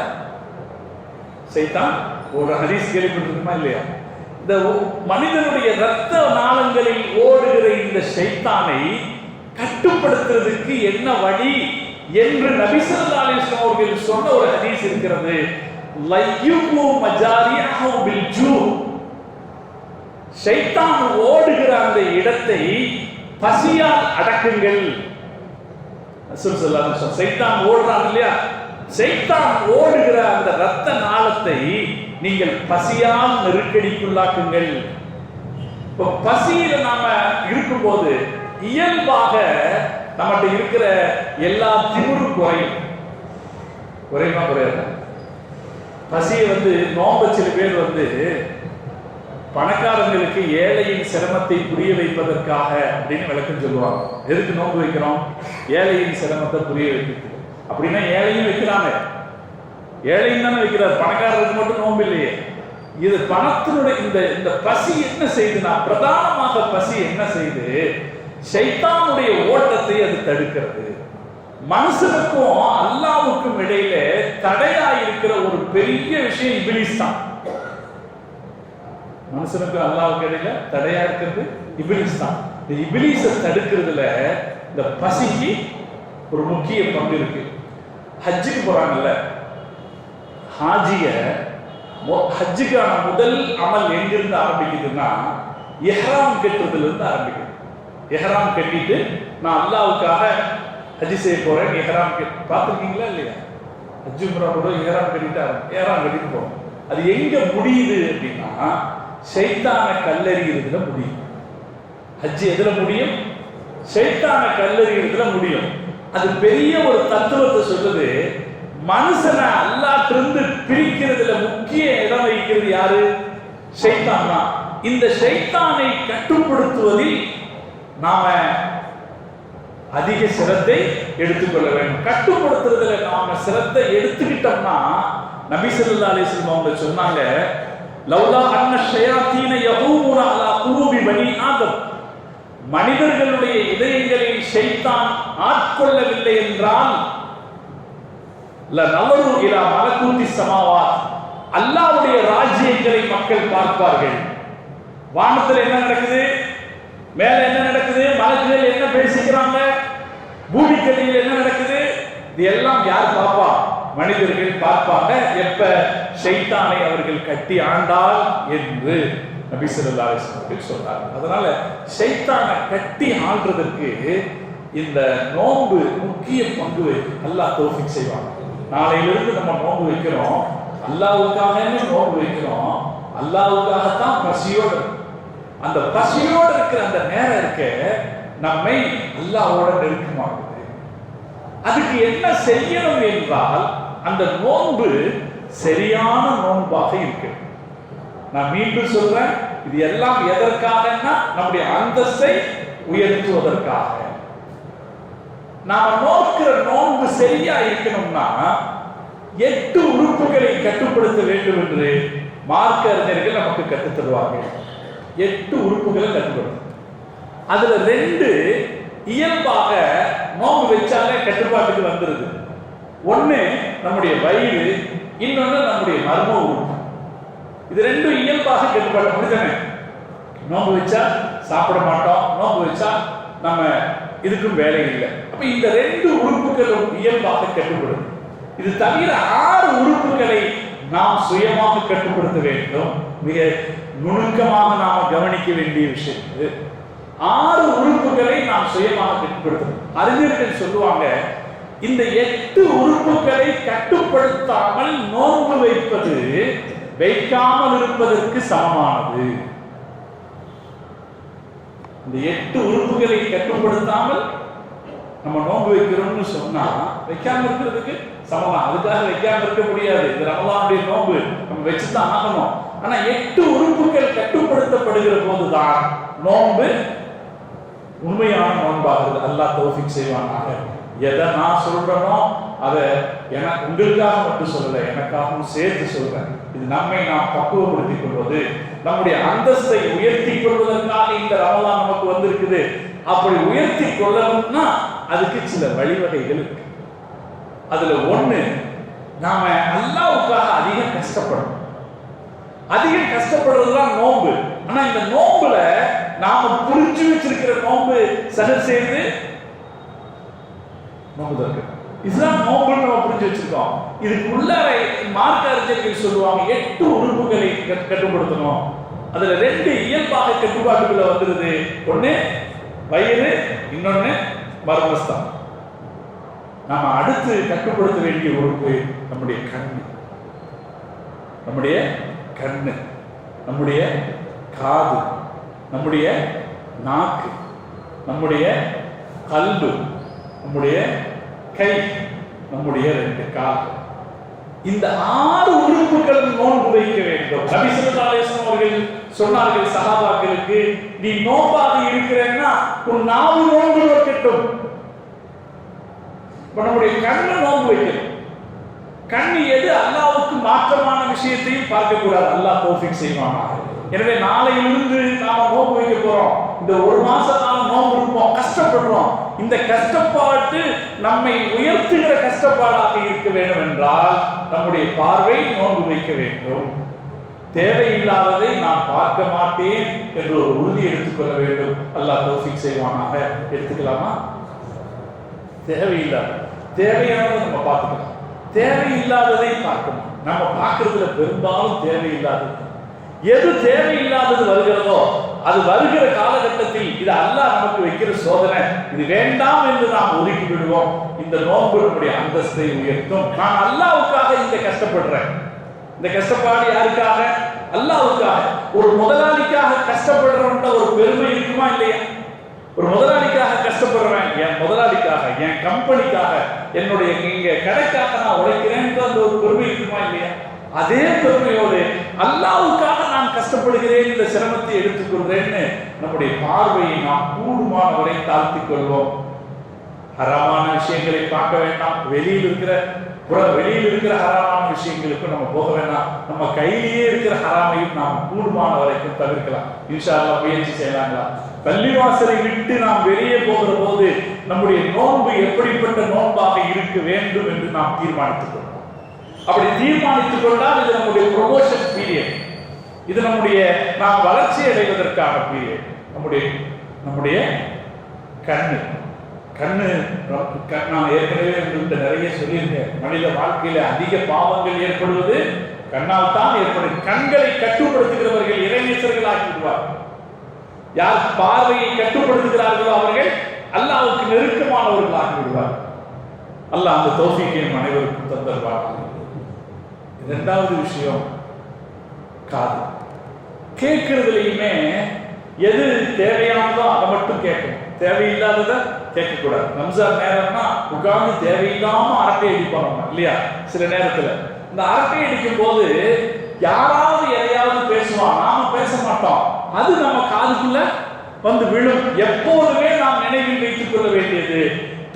ஷைத்தான் ஒரு ஹதீஸ் கேள்விப்பட்டிருக்குமா இல்லையா? இந்த மனிதனுடைய இரத்த நாளங்களில் ஓடுகிற இந்த ஷைத்தானை கட்டுப்படுத்துறதுக்கு என்ன வழி என்று நபி ஸல்லல்லாஹு அலைஹி வஸல்லம் அவர்கள் சொன்ன ஒரு ஹதீஸ் இருக்கிறது. லையுகு மஜாரிஹு பில் ஜூ. ஷைத்தான் ஓடுகிற அந்த இடத்தை பசியால் அடக்குங்கள். ஷைத்தான் ஓடுறான் இல்லையா, ஷைத்தான் ஓடுகிற அந்த இரத்த நாளத்தை நீங்கள் பசியால் நெருக்கடிக்குள்ளாக்குங்கள். இப்போ பசியில நாம இருக்கும்போது இயல்பாக நம்மகிட்ட இருக்கிற எல்லா திமிரும் குறையுமா குறையாது? பசியை நோம்ப சில பேர் பணக்காரங்களுக்கு ஏழையின் சிரமத்தை புரிய வைப்பதற்காக அப்படின்னு விளக்கம் சொல்லுவாங்க. எதுக்கு நோன்பு வைக்கிறோம்? ஏழையின் சிரமத்தை புரிய வைக்கிறது. அப்படின்னா ஏழையும் வைக்கிறாங்க, ஏழையும் தானே வைக்கிறார், பணக்காரருக்கு மட்டும் நோன்பு இல்லையே. இது பணத்தினுடைய இந்த பசி என்ன செய்யுதுன்னா, பிரதானமாக பசி என்ன செய்யுது, ஷைத்தானுடைய ஓட்டத்தை அது தடுக்கிறது. மனுஷனுக்கும் அல்லாஹ்வுக்கும் இடையில தடையா இருக்கிற ஒரு பெரிய விஷயம் இபிலிஸ் தான். மனுஷனுக்கும் அல்லாஹ்வுக்கு இடையில தடையா இருக்கிறது இபிலிஸ் தான். இந்த இபிலிஸை தடுக்கிறதுல இந்த பசிக்கு ஒரு முக்கிய பங்கு இருக்கு. ஹஜ்ஜுக்கு போறாங்கல்ல, ஹாஜிய ஹஜ்ஜுக்கான முதல் அமல் எங்கிருந்து ஆரம்பிக்குதுன்னா இஹ்ராம் கட்டுறதுல இருந்து ஆரம்பிக்குது. இஹ்ராம் கட்டிட்டு நான் அல்லாஹ்வுக்காக ஹஜ் செய்ய போறேன், இஹ்ராம் பார்த்துருக்கீங்களா இல்லையா? ஹஜ் உம்ரா கூட இஹ்ராம் கட்டிட்டு போறோம். அது எங்க முடியுது அப்படின்னா ஷைத்தானை கல்லெறிகிறதுல முடியும். ஹஜ் எதுல முடியும்? ஷைத்தானை கல்லெறிகிறதுல முடியும். அது பெரிய ஒரு தத்துவத்தை சொல்லுது. மனுஷனை அல்லாஹ்விலிருந்து பிரிக்கிறதுல முக்கிய இடம் வகிக்கிறது யாரு? ஷைத்தான் தான். இந்த ஷைத்தானை கட்டுப்படுத்துவதில் நாம அதிக சிரத்தை எடுத்துக்கொள்ள வேண்டும். கட்டுப்படுத்துறதுல நாம சிரத்தை எடுத்துக்கிட்டோம்னா நபி ஸல்லல்லாஹு அலைஹி வஸல்லம் அவங்க சொன்னாங்க, லௌலா அன்ன ஷயாத்தீன யஹூமுன அலா குலூபி பனி ஆதம், மனிதர்களுடைய இதயங்களை ஷைத்தான் ஆட்கொள்ளவில்லை என்றால் லநலரு இலா மலக்கூத்தி ஸமாவாத், அல்லாஹ்வுடைய ராஜ்யங்களை மக்கள் பார்ப்பார்கள். வானத்தில் என்ன நடக்குது, மேல என்ன நடக்குது, மலக்குகள் என்ன பேசிக்கிறாங்க, பூமிக்கடியில் என்ன நடக்குது, இது எல்லாம் யார் பார்ப்பா? மனிதர்கள் பார்ப்பாங்க. எப்ப? ஷைத்தானை அவர்கள் கட்டி ஆண்டால் என்று நபி ஸல்லல்லாஹு அலைஹி வஸல்லம் சொன்னார். அதனால ஷைத்தானை கட்டி ஆள்றதற்கு இந்த நோன்பு முக்கிய பங்கு அல்லாஹ் தௌஃபீக் செய்வாங்க. நாளையிலிருந்து நம்ம நோன்பு வைக்கிறோம், அல்லாஹ்வுக்காக நோன்பு வைக்கிறோம், அல்லாஹ்வுக்காகத்தான் பசியோடு. அந்த பசியோடு இருக்கிற அந்த நேரம் இருக்க நம்மை அல்லாஹ்வோட நெருக்கமாகுது. அதுக்கு என்ன செய்யணும் என்றால் அந்த நோன்பு சரியான நோன்பாக இருக்கு. நான் மீண்டும் சொல்றேன், இது எல்லாம் எதற்காகன்னா நம்முடைய அந்தஸ்தை உயர்த்துவதற்காக. நாம நோக்கிற நோன்பு சரியா இருக்கணும்னா 8 உறுப்புகளை கட்டுப்படுத்த வேண்டும் என்று மார்க்க அறிஞர்கள் நமக்கு கற்றுத் தருவார்கள். 8 உறுப்புகளை கட்டுப்படுத்தும். அதுல 2 இயல்பாக நோன்பு வச்சாலே கட்டுப்பாட்டுக்கு வந்துருது. ஒண்ணு நம்முடைய வயிறு, இன்னொன்னு நம்முடைய மர்ம உறுப்பு. இது 2 இயல்பாக கட்டுப்பாடு. அப்படித்தானே? நோன்பு வச்சா சாப்பிட மாட்டோம், நோன்பு வச்சா நம்ம இதுக்கும் வேலை இல்லை. அப்ப இந்த 2 உறுப்புகளும் இயல்பாக கட்டுப்படும். இது தவிர 6 உறுப்புகளை நாம் சுயமாக கட்டுப்படுத்த வேண்டும். மிக நுணுக்கமாக நாம கவனிக்க வேண்டிய விஷயம் இது. 6 உறுப்புகளை நாம் சுயமாக கட்டுப்படுத்தணும். அறிஞர்கள் சொல்லுவாங்க, இந்த 8 உறுப்புகளை கட்டுப்படுத்தாமல் நோன்பு வைப்பது வைக்காமல் இருப்பதற்கு சமமானது. இந்த 8 உறுப்புகளை கட்டுப்படுத்தாமல் நம்ம நோன்பு வைக்கிறோம்னு சொன்னா வைக்காம இருக்கிறதுக்கு சமம். அதுக்காக வைக்காம இருக்க முடியாது. இது ரமலானுடைய நோன்பு, நம்ம வச்சுதான் ஆகணும். ஆனா 8 உறுப்புகள் கட்டுப்படுத்தப்படுகிற போதுதான் நோன்பு உண்மையான நோன்பாகிறது. அல்லாஹ் தௌஃபீக் செய்வானாக. எதை நான் சொல்றேனோ அதை எனக்கு உங்களுக்காக மட்டும் சொல்லலை, எனக்காகவும் சேர்த்து சொல்றேன். இது நம்மை நாம் பக்குவப்படுத்திக் கொள்வது, நம்முடைய அந்தஸ்தை உயர்த்தி கொள்வதற்காக இந்த ரமலான் நமக்கு வந்திருக்குது. அப்படி உயர்த்தி கொள்ளணும்னா அதுக்கு சில வழிவகைகள் இருக்கு. அதுல ஒண்ணு, நாம அல்லாஹ்வுக்காக அதிகம் கஷ்டப்படணும். அதிகம் கஷ்டப்படுறதுதான் நோன்பு. ஆனா இந்த நோன்புல நாம புரிஞ்சு வச்சிருக்கிற நோன்பு சஹர் செய்து நோன்பு இருக்கு. இஸ்லாம் நோன்பு நம்ம புரிஞ்சு வச்சிருக்கோம். இதுக்கு உள்ளார மார்க்க அறிஞர்கள் சொல்லுவாங்க 8 உறுப்புகளை கட்டுப்படுத்தணும். அதுல 2 இயல்பாக கட்டுப்பாட்டுக்குள்ள வந்துருது. ஒண்ணு வயிறு, இன்னொன்னு மர்மஸ்தான். நாம அடுத்து கட்டுப்படுத்த வேண்டிய உறுப்பு நம்முடைய கண்ணு. நம்முடைய கண்ணு, நம்முடைய காது, நம்முடைய நாக்கு, நம்முடைய கல்பு, நம்முடைய கை, நம்முடைய 2 கால். இந்த 6 உறுப்புகளும் நோன்பு வைக்க வேண்டும். நபி ஸல்லல்லாஹு அலைஹி வஸல்லம் அவர்கள் சொன்னார்கள் சஹாபாக்களுக்கு, நீ நோன்பாக இருக்கிறேன்னா உன் நாவு நோன்பு வைக்கட்டும். நம்முடைய கண்ணை நோன்பு வைக்கணும். கண்ணு எது அல்லாஹ்வுக்கு மாற்றமான விஷயத்தையும் பார்க்க கூடாது. அல்லாஹ் தௌஃபீக் செய்வானாக. எனவே நாளையிலிருந்து நாம நோன்பு வைக்க போறோம். இந்த 1 மாசம் நாம நோன்பு இருப்போம், கஷ்டப்படுறோம். இந்த கஷ்டப்பாடு நம்மை உயர்த்துகிற கஷ்டப்பாடாக இருக்க வேண்டும் என்றால் நம்முடைய பார்வை நோன்பு வைக்க வேண்டும். தேவையில்லாததை நான் பார்க்க மாட்டேன் என்று ஒரு உறுதி எடுத்துக்கொள்ள வேண்டும். அல்லாஹ் தௌஃபீக் செய்வானாக. எடுத்துக்கலாமா? தேவையில்லாத, தேவையானதை நம்ம பார்த்துக்கலாம், தேவையில்லாததை பார்க்கணும். நம்ம பார்க்கறதுல பெரும்பாலும் தேவையில்லாதது. எது தேவையில்லாதது வருகிறதோ அது வருகிற காலகட்டத்தில் இது அல்லாஹ் நமக்கு வைக்கிற சோதனை, இது வேண்டாம் என்று நாம் ஒதுக்கி விடுவோம். இந்த நோன்பு நம்முடைய அந்தஸ்தை உயர்த்தும். நான் அல்லாஹ்வுக்காக இந்த கஷ்டப்படுறேன். இந்த கஷ்டப்பாடு யாருக்காக? அல்லாஹ்வுக்காக. ஒரு முதலாளிக்காக கஷ்டப்படுறவன்ற ஒரு பெருமை இருக்குமா இல்லையா? ஒரு முதலாளிக்காக கஷ்டப்படுறேன், என் முதலாளிக்காக, என் கம்பெனிக்காக, என்னுடைய இங்க கடைக்காக நான் உழைக்கிறேன் அந்த ஒரு பெருமை இருக்குமா இல்லையா? அதே பெருமையோடு அல்லாஹ்வுக்காக நான் கஷ்டப்படுகிறேன், இந்த சிரமத்தை எடுத்துக்கொள்றேன்னு நம்முடைய பார்வையை நாம் கூடுமானவரை தாழ்த்திக் கொள்வோம். ஹராமான விஷயங்களை பார்க்க வேண்டாம். வெளியில் இருக்கிற ஹராமான விஷயங்களுக்கு நம்ம போக வேண்டாம். நம்ம கையிலேயே இருக்கிற ஹராமையும் நாம் கூடுமான வரைக்கும் தவிர்க்கலாம். இன்ஷா அல்லாஹ் முயற்சி செய்யலாங்களா? பள்ளிவாசலை விட்டு நாம் வெளியே போகிற போது நம்முடைய நோன்பு எப்படிப்பட்ட நோன்பாக இருக்க வேண்டும் என்று நாம் தீர்மானித்துக் கொள்வோம். அப்படி தீர்மானித்துக் கொண்டால் இது நம்முடைய ப்ரொமோஷன் பீரியட், இது நம்முடைய நாம் வளர்ச்சி அடைவதற்கான பீரியட். நம்முடைய கண்ணு நான் ஏற்கனவே உங்கள்கிட்ட நிறைய சொல்லியிருந்தேன். மனித வாழ்க்கையில அதிக பாவங்கள் ஏற்படுவது கண்ணால் தான் ஏற்படும். கண்களை கட்டுப்படுத்துகிறவர்கள் இறைநேசர்கள் ஆகிவிடுவார். யார் பார்வையை கட்டுப்படுத்துகிறார்களோ அவர்கள் அல்லாஹ்வுக்கு நெருக்கமானவர்கள் ஆகிவிடுவார். அல்லாஹ் அந்த தௌஃபீக்கையும் அனைவருக்கும் தந்தருவார். இரண்டாவது விஷயம் காது. கேட்கிறதுலையுமே எது தேவையானதோ அதை மட்டும் கேட்கணும், தேவையில்லாததை கேட்கக்கூடாது. ரம்ஜான் நேரம்னா உட்கார்ந்து தேவையில்லாம அரட்டை அடிப்பாங்க இல்லையா? சில நேரத்துல இந்த அரட்டை அடிக்கும் போது யாராவது எதையாவது பேசுவான், நாம பேச மாட்டோம், அது நம்ம காதுக்குள்ள வந்து விழும். எப்போதுமே நாம் நினைவில் வைத்துக் கொள்ள வேண்டியது,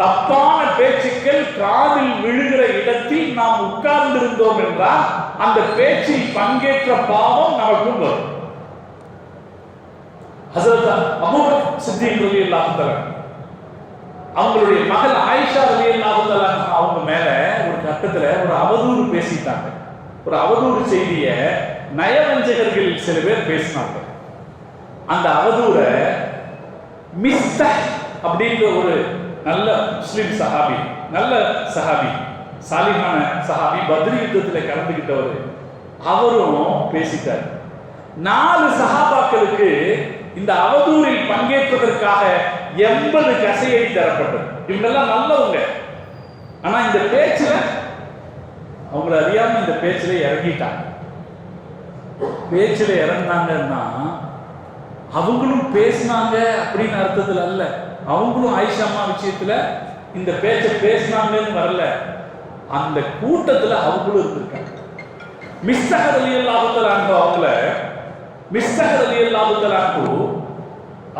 தப்பான பேச்சுக்கள் காதில் விழுகிற இடத்தில் நாம் உட்கார்ந்திருந்தோம் என்றால் அந்த பேச்சில் பங்கேற்ற பாவம் நமக்கும் வரும். ஹஸரத் அபூபக்கர் சித்திக் ரலியல்லாஹு தஆலா அவங்களுடைய மகள் ஆயிஷா ரலியல்லாஹு தஆலா அவங்க மேல ஒரு கட்டத்துல ஒரு அவதூறு பேசிட்டாங்க. ஒரு அவதூறு செய்திய நயவஞ்சகர்கள் சில பேர் பேசினாங்க. அந்த அவதூறை மிஸ்தஹ் அப்படின்ற ஒரு நல்ல முஸ்லிம் சஹாபி, நல்ல சஹாபி, சாலிஹான சஹாபி, பத்ர் யுத்தத்தில் கலந்துகிட்டவர், அவரும் பேசிட்டார். 4 சஹாபாக்களுக்கு இந்த அவதூறில் பங்கேற்பதற்காக 80 கசையடி தரப்பட்டது. இவங்கெல்லாம் நல்லவங்க, ஆனா இந்த பேச்சுல அவங்கள அறியாம இந்த பேச்சுல இறங்கிட்டாங்க. பேச்சுல இறங்கினாங்கன்னா அவங்களும் பேசினாங்க அப்படின்னு அர்த்தத்துல அல்ல. அவங்களும் ஆயிஷா அம்மா விஷயத்துல இந்த பேச்சை பேசினாங்கன்னு வரல, அந்த கூட்டத்துல அவங்களும் இருந்திருக்காங்க. மிஸ்தஹ் ரலியல்லாஹு தஆலா அவங்கள மிஸ்தஹ் ரலியல்லாஹு தஆலா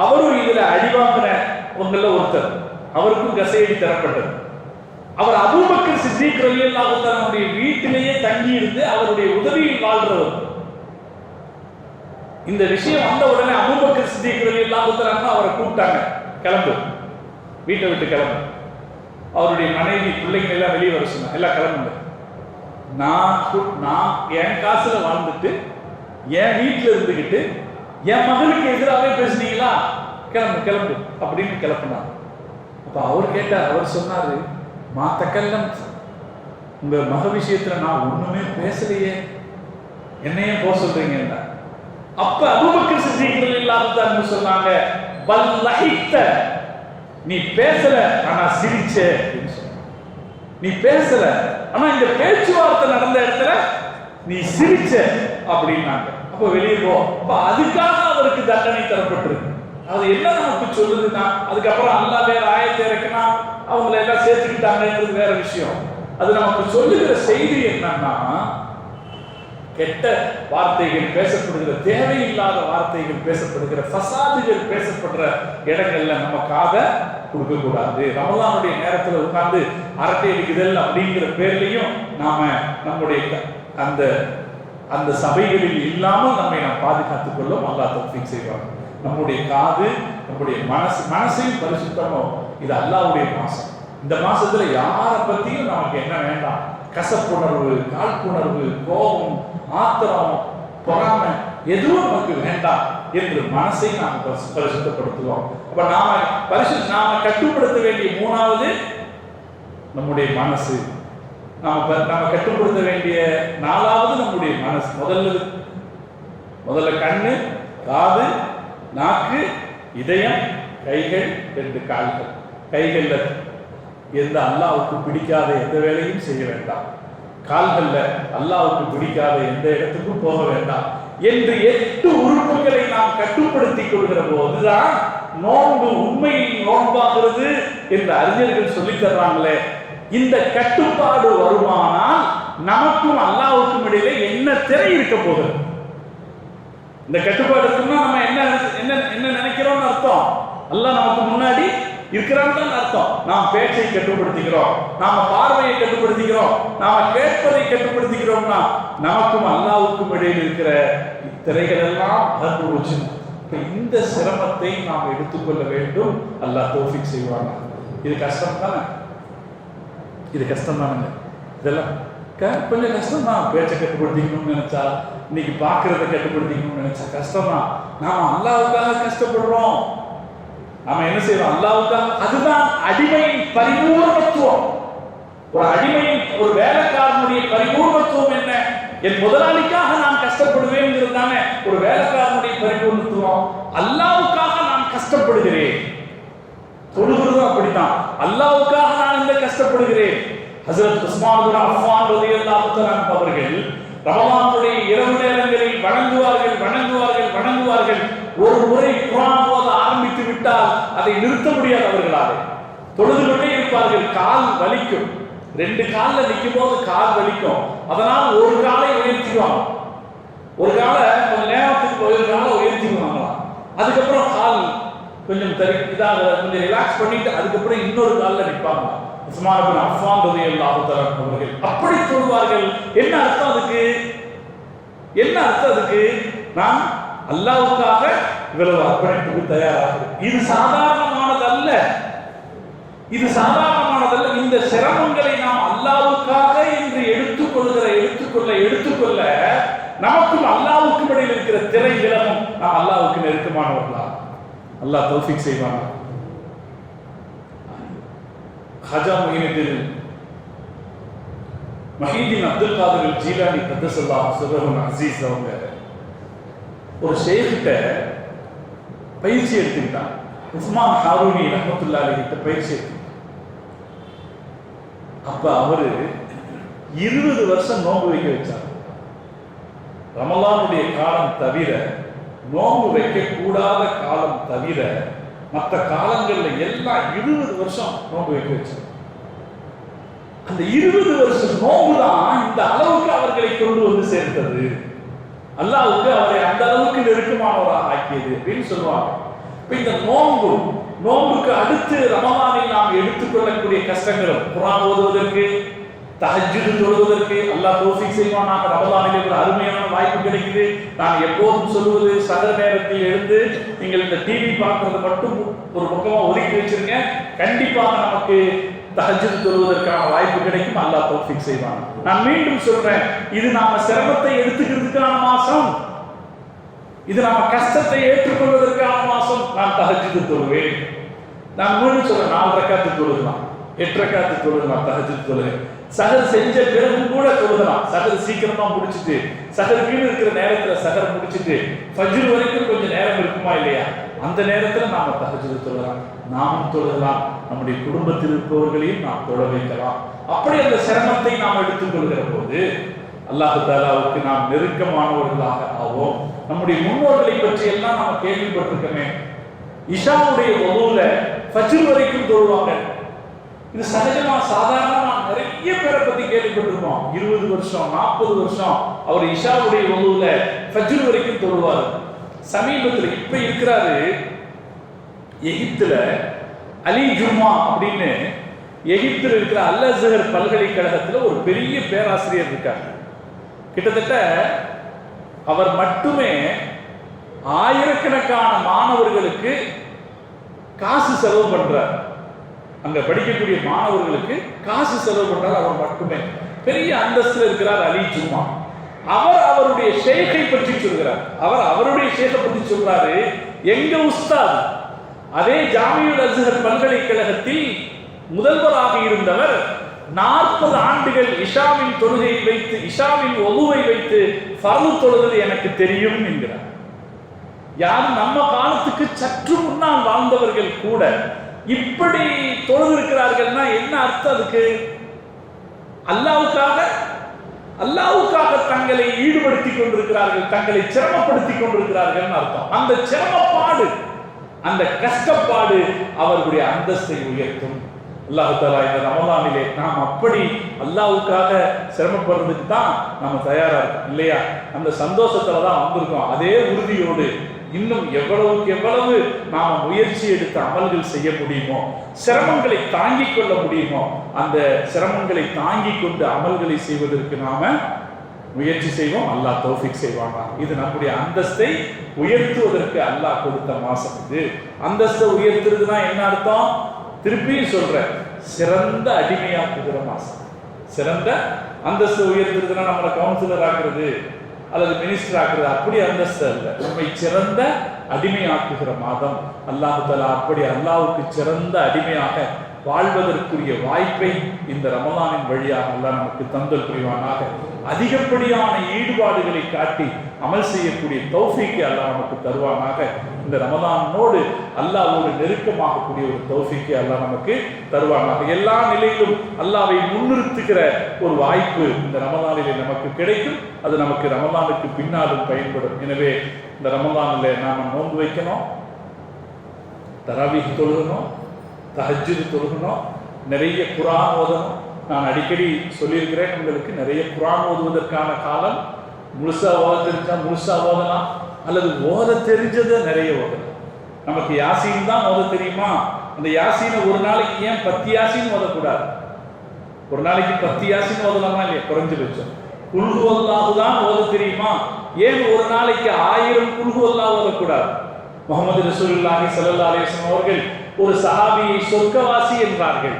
அவரும் இதுல அடிவாங்கினவங்கள ஒருத்தர், அவருக்கும் கசையடி தரப்பட்டது. அவர் அபூபக்கர் சித்திக் ரலியல்லாஹு தஆலாவுடைய வீட்டிலேயே தங்கி இருந்து அவருடைய உதவியில் வாழ்றவர். இந்த விஷயம் வந்த உடனே அபூபக்கர் சித்திக் ரலியல்லாஹு தஆலா அவரை கூப்பிட்டாங்க, கிளம்பு, வீட்டை விட்டு கிளம்பு. அவருடைய மனைவி பிள்ளைங்க எல்லாம் வெளியே வர சொன்னாங்க, எல்லாம் கிளம்புங்க. நான் என் காசுல வாழ்ந்துட்டு என் வீட்டில் இருந்துகிட்டு என் மகளுக்கு எதிராகவே பேசுனீங்களா, கிளம்பு கிளம்பு அப்படின்னு கிளப்பினாங்க. அப்ப அவர் கேட்டார், அவர் சொன்னாரு, மாத்தக்கல்லம், உங்க மக விஷயத்துல நான் ஒண்ணுமே பேசலையே, என்னையே போக சொல்றீங்க. அப்ப அபூபக்கர் சித்திக் ரலியல்லாஹு தஆலா சொன்னாங்க, பல்லஹித்த, நீ பேசல ஆனா சிரிச்ச. நீ பேசல ஆனா இந்த பேச்சுவார்த்தை நடந்த இடத்துல நீ சிரிச்ச அப்படின்னாங்க. அப்ப வெளியே போ. அப்ப அதுக்காக அவருக்கு தண்டனை தரப்பட்டிருக்கு. அது என்ன நமக்கு சொல்லுதுன்னா, அதுக்கப்புறம் அல்லாஹ் வேற ஆயத்தை இறக்கினா அவங்களை எல்லாம் சேர்த்துக்கிட்டாங்கிறது வேற விஷயம். அது நமக்கு சொல்லுகிற செய்தி என்னன்னா, கெட்ட வார்த்தைகள் பேசப்படுகிற, தேவையில்லாத வார்த்தைகள் பேசப்படுகிற, ஃபசாதுகள் பேசப்படுற இடங்கள்ல நம்ம காதை கொடுக்க கூடாது. ரமலானுடைய நேரத்தில் உட்கார்ந்து அரட்டை அடிக்குதல் அப்படிங்கிற பேர்லையும் நாம நம்முடைய அந்த அந்த சபைகளில் இல்லாமல் நம்மை நாம் பாதுகாத்துக் கொள்ளும். அல்லாஹ் தௌஃபீக் செய்வாங்க. நம்முடைய காது, நம்முடைய மனசையும் பரிசுத்தமும். இது அல்லாஹ்வுடைய மாசம். இந்த மாசத்துல யாரை பத்தியும் நமக்கு என்ன வேண்டாம், கசப்புணர்வு, காழ்ப்புணர்வு, கோபம், ஆத்திரம், பொறாமை எதுவும் நமக்கு வேண்டாம் என்று மனசை நாம் பரிசுத்தப்படுத்துவோம். அப்ப நாம கட்டுப்படுத்த வேண்டிய 3வது நம்முடைய மனசு. நாம கட்டுப்படுத்த வேண்டிய நாலாவது நம்முடைய மனசு. முதல்ல கண்ணு, காது, நாக்கு, இதயம், கைகள், 2 கால்கள். கைகள்ல எந்த அல்லாஹ்வுக்கு பிடிக்காத எந்த வேலையும் செய்ய வேண்டாம். கால்கள்ல அல்லாஹ்வுக்கு பிடிக்காத எந்த இடத்துக்கும் போக வேண்டாம் என்று 8 உறுப்புகளை நாம் கட்டுப்படுத்திக் கொள்கிற போதுதான் நோன்பு உண்மையில் நோன்பாகிறது என்று அறிஞர்கள் சொல்லித் தர்றாங்களே. இந்த கட்டுப்பாடு வருமானால் நமக்கும் அல்லாஹ்வுக்கும் இடையில என்ன திரை இருக்க போகுது? இந்த கட்டுப்பாடு இருக்குன்னா நம்ம என்ன நினைக்கிறோம்னு அர்த்தம். அல்லாஹ் நமக்கு முன்னாடி இருக்கிறான்னு அர்த்தம். நாம் பேச்சை கட்டுப்படுத்திக்கிறோம், நாம பார்வையை கட்டுப்படுத்திக்கிறோம், நாம கேட்பதை கட்டுப்படுத்திக்கிறோம்னா நமக்கும் அல்லாஹ்வுக்கும் இடையில் இருக்கிற திரைகள் எல்லாம் அகன்று போச்சு. இந்த சிரமத்தை நாம் எடுத்துக்கொள்ள வேண்டும். அல்லாஹ் தௌஃபீக் செய்வாங்க. இது கஷ்டம் தானே? இது கஷ்டம் தானுங்க. இதெல்லாம் கொஞ்சம் கஷ்டம் தான். பேச்சை கட்டுப்படுத்திக்கணும்னு நினைச்சா, இன்னைக்கு பார்க்கறத கட்டுப்படுத்திக்கணும்னு நினைச்சா கஷ்டம் தான். நாம அல்லாஹ்வுக்காக கஷ்டப்படுறோம். நாம என்ன செய்யறோம்? அல்லாஹ்வுக்காக. அதுதான் அடிமையின் பரிபூர்ணத்துவம். ஒரு அடிமையின், ஒரு வேலைக்காரனுடைய பரிபூர்ணத்துவம் என்ன? என் முதலாளிக்காக நான் கஷ்டப்படுவேன் தானே ஒரு வேலைக்காரனுடைய பரிபூர்ணத்துவம். அல்லாஹ்வுக்காக நான் கஷ்டப்படுகிறேன். தொழுகிறதும் அப்படித்தான். அல்லாஹ்வுக்காக நான் இந்த கஷ்டப்படுகிறேன். ஹஜ்ரத் உஸ்மான் பின் அஃபான் ரலியல்லாஹு தஆலா அவர்கள் ரமலானுடைய இரவு நேரங்களில் வணங்குவார்கள். ஒரு முறை குர்ஆன் ஓத ஆரம்பித்து விட்டால் அதை நிறுத்த முடியாது. அவர்களால் தொழுது கொண்டே இருப்பார்கள். கால் வலிக்கும். 2 கால்ல நிற்கும் போது கால் வலிக்கும். அதனால் ஒரு காலை உயர்த்திடுவாங்க. ஒரு காலை கொஞ்ச நேரத்துக்கு ஒரு காலை உயர்த்திடுவாங்களாம். அதுக்கப்புறம் கால் கொஞ்சம் கொஞ்சம் ரிலாக்ஸ் பண்ணிட்டு அதுக்கப்புறம் இன்னொரு காலில் நிற்பாங்க. உஸ்மான் பின் அஃபான் ரலியல்லாஹு தஆலா அவர்கள் அப்படி சொல்வார்கள். என்ன அர்த்தம் அதுக்கு? நான் அல்லாஹ்வுக்காக இவ்வளவு அர்ப்பணிப்புக்கு தயாராக. இது சாதாரணமானதல்ல. இந்த சிரமங்களை நாம் அல்லாஹ்வுக்காக என்று எடுத்துக்கொள்ள நமக்கும் அல்லாஹ்வுக்கும் இடையில் இருக்கிற திரை விலகும். நாம் அல்லாஹ்வுக்கு நெருக்கமானவர்களா? அல்லாஹ் தௌஃபீக் செய்வாங்க. ஹஜா மஹீதீன் அப்துல் காதிர் ஜீலானி கத்தஸல்லாஹு சிர்ரஹுல் அஸீஸ் அவங்க ஒரு ஷேக்கிட்ட பயிற்சி எடுத்துக்கிட்டாங்க. உஸ்மான் ஹாரூனி ரஹ்மத்துல்லாஹி அலைஹி பயிற்சி எடுத்து. அப்ப அவரு 20 வருஷம் நோன்பு வைக்க வச்சார். ரமலானுடைய காலம் தவிர, நோன்பு வைக்க கூடாத காலம் தவிர மற்ற காலங்கள்ல எல்லாம் 20 வருஷம் நோன்பு வைக்க வச்சார். அந்த 20 வருஷம் நோன்பு தான் இந்த அளவுக்கு அவர்களை கொண்டு வந்து சேர்த்தது. அல்லாஹ்வுக்கு அவரை அந்த அளவுக்கு நெருக்கமானவராக ஆக்கியது அப்படின்னு சொல்லுவாங்க. இப்ப இந்த நோன்புக்கு அடுத்து ரமலானில் நாம் எடுத்துக்கொள்ளக்கூடிய கஷ்டங்களும், குர்ஆன் ஓதுவதற்கு, தஹஜ்ஜுத் தொழுவதற்கு அல்லாஹ் தௌஃபீக் செய்வானாக. ரமலானிலே ஒரு அருமையான வாய்ப்பு கிடைக்குது. நான் எப்போதும் சொல்லுவது, சகர் நேரத்தில் எழுந்து நீங்கள் இந்த டிவி பார்க்கறது மட்டும் ஒரு பக்கமா ஒதுக்கி வச்சிருங்க. கண்டிப்பாக நமக்கு தஹஜ்ஜுத் தொழுவதற்கான வாய்ப்பு கிடைக்கும். அல்லாஹ் தௌஃபீக் செய்வான். நான் மீண்டும் சொல்றேன், இது நாம சிரமத்தை எடுத்துக்கிறதுக்கான மாசம், இது நாம கஷ்டத்தை ஏற்றுக்கொள்வதற்கான மாசம். நான் தஹஜ்ஜுத் தொழுவேன். நான் மீண்டும் சொல்றேன், 4 ரக்காத்து தொழுகலாம், 8 ரக்காத்து தொழுகலாம். தஹஜ்ஜுத் தொழுகை சஹர் செஞ்ச பிறகு கூட தொழுகலாம். சஹர் சீக்கிரமா முடிச்சுட்டு, சஹருக்கு இருக்கிற நேரத்துல சஹர் முடிச்சுட்டு ஃபஜ்ர் வரைக்கும் கொஞ்சம் நேரம் இருக்குமா இல்லையா? அந்த நேரத்துல நாம தஹஜ்ஜுத் தொழலாம், நாமும் தொழலாம், நம்முடைய குடும்பத்தில் இருப்பவர்களையும் நாம் தொழ வைக்கலாம். அப்படி அந்த சிரமத்தை நாம் எடுத்துக்கொள்கிற போது அல்லாஹ் தஆலாவுக்கு நாம் நெருக்கமானவர்களாக ஆவோம். நம்முடைய முன்னோர்களை பற்றி எல்லாம் நாம் கேள்விப்பட்டிருக்கோமே. இஷாவுடைய ஒவ்வொருல ஃபஜ்ர் வரைக்கும் தொழுவாங்க. இது சகஜமா சாதாரணமா நிறைய பேரை பத்தி கேள்விப்பட்டிருக்கோம். 20 வருஷம் 40 வருஷம் அவர் இஷாவுடைய ஒவ்வொருல ஃபஜ்ர் வரைக்கும் தொழுவார். சமீபத்தில் இப்ப இருக்கிறாரு எகிப்துல அலி ஜும்மா அப்படின்னு எகிப்தில் இருக்கிற அல் அஸ்ஹர் பல்கலைக்கழகத்துல ஒரு பெரிய பேராசிரியர் இருக்கார். கிட்டத்தட்ட அவர் மட்டுமே ஆயிரக்கணக்கான மாணவர்களுக்கு காசு செலவு பண்றார். அங்க படிக்கக்கூடிய மாணவர்களுக்கு காசு செலவு பண்றார். அவர் மட்டுமே பெரிய அந்தஸ்துல இருக்கிறார் அலி ஜும்மா. அவர் அவருடைய ஷேக்கை பற்றி சொல்கிறார். அவருடைய ஷேக்கை பற்றி சொல்றாரு, எங்க உஸ்தாத் அதே ஜாமியுல் அஸ்ஹர் பல்கலைக்கழகத்தில் முதல்வராக இருந்தவர் 40 ஆண்டுகள் இஷாவின் தொழுகையை வைத்து, இஷாவின் ஒழுவை வைத்து ஃபர்து தொழுவது எனக்கு தெரியும் என்கிறார். யாரும் நம்ம காலத்துக்கு சற்று முன்னால் வாழ்ந்தவர்கள் கூட இப்படி தொழுதிருக்கிறார்கள்னா என்ன அர்த்தம்? அதுக்கு அல்லாஹ்வுக்காக தங்களை ஈடுபடுத்திக் கொண்டிருக்கிறார்கள், தங்களை சிரமப்படுத்திக் கொண்டிருக்கிறார்கள் அர்த்தம். அந்த சிரமப்பாடு, அந்த கஷ்டப்பாடு அவர்களுடைய அந்தஸ்தை உயர்த்தும். அல்லாஹ் தஆலா இந்த ரமலானிலே நாம் அப்படி அல்லாஹ்வுக்காக சிரமப்படுறதுக்கு தான் நம்ம தயாரா இருக்கோம் இல்லையா? அந்த சந்தோஷத்துல தான் வந்திருக்கோம். அதே உறுதியோடு இன்னும் எவ்வளவுக்கு எவ்வளவு நாம முயற்சி எடுத்து அமல்கள் செய்ய முடியுமோ, சிரமங்களை தாங்கிக் கொள்ள முடியுமோ, அந்த சிரமங்களை தாங்கிக் கொண்டு அமல்களை செய்வதற்கு நாம முயற்சி செய்வோம். அல்லாஹ் தௌஃபீக் செய்வானா. இது நம்முடைய அந்தஸ்தை உயர்த்துவதற்கு அல்லாஹ் கொடுத்த மாசம். இது அந்தஸ்தை உயர்த்துறதுன்னா என்ன அர்த்தம்? திருப்பியும் சொல்றேன், சிறந்த அடிமையாக்குகிற மாசம். சிறந்த அந்தஸ்து உயர்த்துறதுன்னா நம்மளை கவுன்சிலர் ஆக்குறது அல்லது மினிஸ்டர் ஆக்குறது, அப்படி அந்தஸ்து அல்ல. நம்மை சிறந்த அடிமையாக்குகிற மாதம். அல்லாஹ் தஆலா அப்படி அல்லாஹ்வுக்கு சிறந்த அடிமையாக வாழ்வதற்குரிய வாய்ப்பை இந்த ரமலானின் வழியாக அல்லாஹ் நமக்கு தந்தல் புரிவானாக. அதிகப்படியான ஈடுபாடுகளை காட்டி அமல் செய்யக்கூடிய தௌஃபீக்கை அல்லாஹ் நமக்கு தருவானாக. இந்த ரமலானோடு அல்லாஹ்வோடு நெருக்கமாகக்கூடிய ஒரு தௌஃபீக்கை அல்லாஹ் நமக்கு தருவானாக. எல்லா நிலையிலும் அல்லாஹ்வை முன்னிறுத்துகிற ஒரு வாய்ப்பு இந்த ரமலானிலே நமக்கு கிடைக்கும். அது நமக்கு ரமலானுக்கு பின்னாலும் பயன்படும். எனவே இந்த ரமலானில் நாம் நோன்பு வைக்கணும், தராவீஹ் தொழுகணும், தஹஜ்ஜுத் தொழுகணும், நிறைய குர்ஆன் ஓதணும். நான் அடிக்கடி சொல்லியிருக்கிறேன் உங்களுக்கு, நிறைய குர்ஆன் ஓதுவதற்கான காலம். முழுசா ஓத தெரிஞ்சா முழுசா ஓதலாம், அல்லது ஓத தெரிஞ்சதை நிறைய ஓதலாம். நமக்கு யாசீன் தான் ஓத தெரியுமா, அந்த யாசீனை ஒரு நாளைக்கு ஏன் 10 யாசீன் ஓதக்கூடாது? ஒரு நாளைக்கு 10 யாசீன் ஓதலாமா இல்லையா? குறைஞ்சபட்சம். குல் ஹுவல்லாஹு தான் ஓத தெரியுமா, ஏன் ஒரு நாளைக்கு 1000 குல் ஹுவல்லாஹ் ஓதக்கூடாது? முஹம்மது ரசூலுல்லாஹி ஸல்லல்லாஹு அலைஹி வஸல்லம் அவர்கள் ஒரு சஹாபியை சொர்க்கவாசி என்றார்கள்.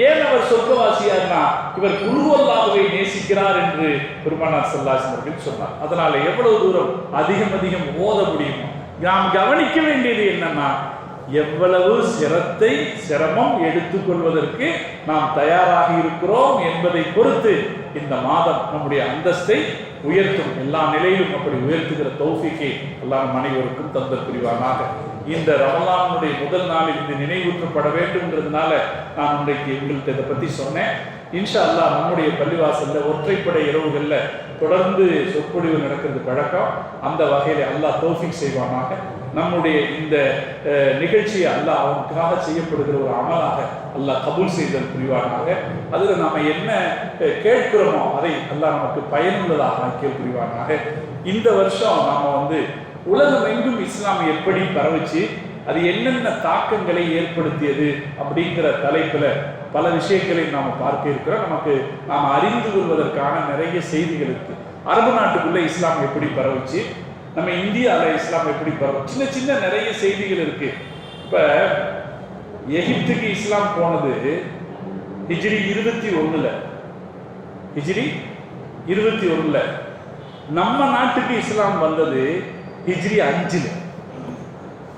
ஏன் அவர் சொர்க்கவாசியார்னா, இவர் குல் ஹுவல்லாஹுவை நேசிக்கிறார் என்று பெருமானார் ஸல்லல்லாஹு அலைஹி வஸல்லம் அவர்கள் சொன்னார். அதனால எவ்வளவு தூரம் அதிகம் ஓத முடியுமோ. நாம் கவனிக்க வேண்டியது என்னன்னா, எவ்வளவு சிரமம் எடுத்துக்கொள்வதற்கு நாம் தயாராக இருக்கிறோம் என்பதை பொறுத்து இந்த மாதம் நம்முடைய அந்தஸ்தை உயர்த்தும். எல்லா நிலையிலும் அப்படி உயர்த்துகிற தௌஃபீக்கை அல்லாஹ் நம் அனைவருக்கும் தந்தல் புரிவானாக. இந்த ரமலானுடைய முதல் நாளில் இது நினைவூற்றப்பட வேண்டும்ன்றதுனால நான் இன்றைக்கு உங்கள்கிட்ட இதை பற்றி சொன்னேன். இன்ஷா அல்லாஹ் நம்முடைய பள்ளிவாசல்ல ஒற்றைப்படை இரவுகள்ல தொடர்ந்து சொற்பொழிவு நடக்கிறது பழக்கம். அந்த வகையில் அல்லாஹ் தௌஃபீக் செய்வானாக. நம்முடைய இந்த நிகழ்ச்சியை அல்லாஹ் அவனுக்காக செய்யப்படுகிற ஒரு அமலாக அல்லாஹ் கபூல் செய்தல் புரிவானாக. அதில் நாம் என்ன கேட்கிறோமோ அதை அல்லாஹ் நமக்கு பயனுள்ளதாக ஆக்கிய புரிவானாக. இந்த வருஷம் நாம் உலகம் எங்கும் இஸ்லாம் எப்படி பரவுச்சு, அது என்னென்ன தாக்கங்களை ஏற்படுத்தியது அப்படிங்கிற தலைப்பில் பல விஷயங்களை நாம் பார்க்க இருக்கிறோம். நமக்கு நாம் அறிந்து கொள்வதற்கான நிறைய செய்திகள் இருக்கு. அரபு நாட்டுக்குள்ள இஸ்லாம் எப்படி பரவுச்சு, நம்ம இந்தியாவில் இஸ்லாம் எப்படி பரவும், சின்ன நிறைய செய்திகள் இருக்கு. இப்போ எகிப்துக்கு இஸ்லாம் போனது ஹிஜ்ரி 21. நம்ம நாட்டுக்கு இஸ்லாம் வந்தது ஹிஜ்ரி 5.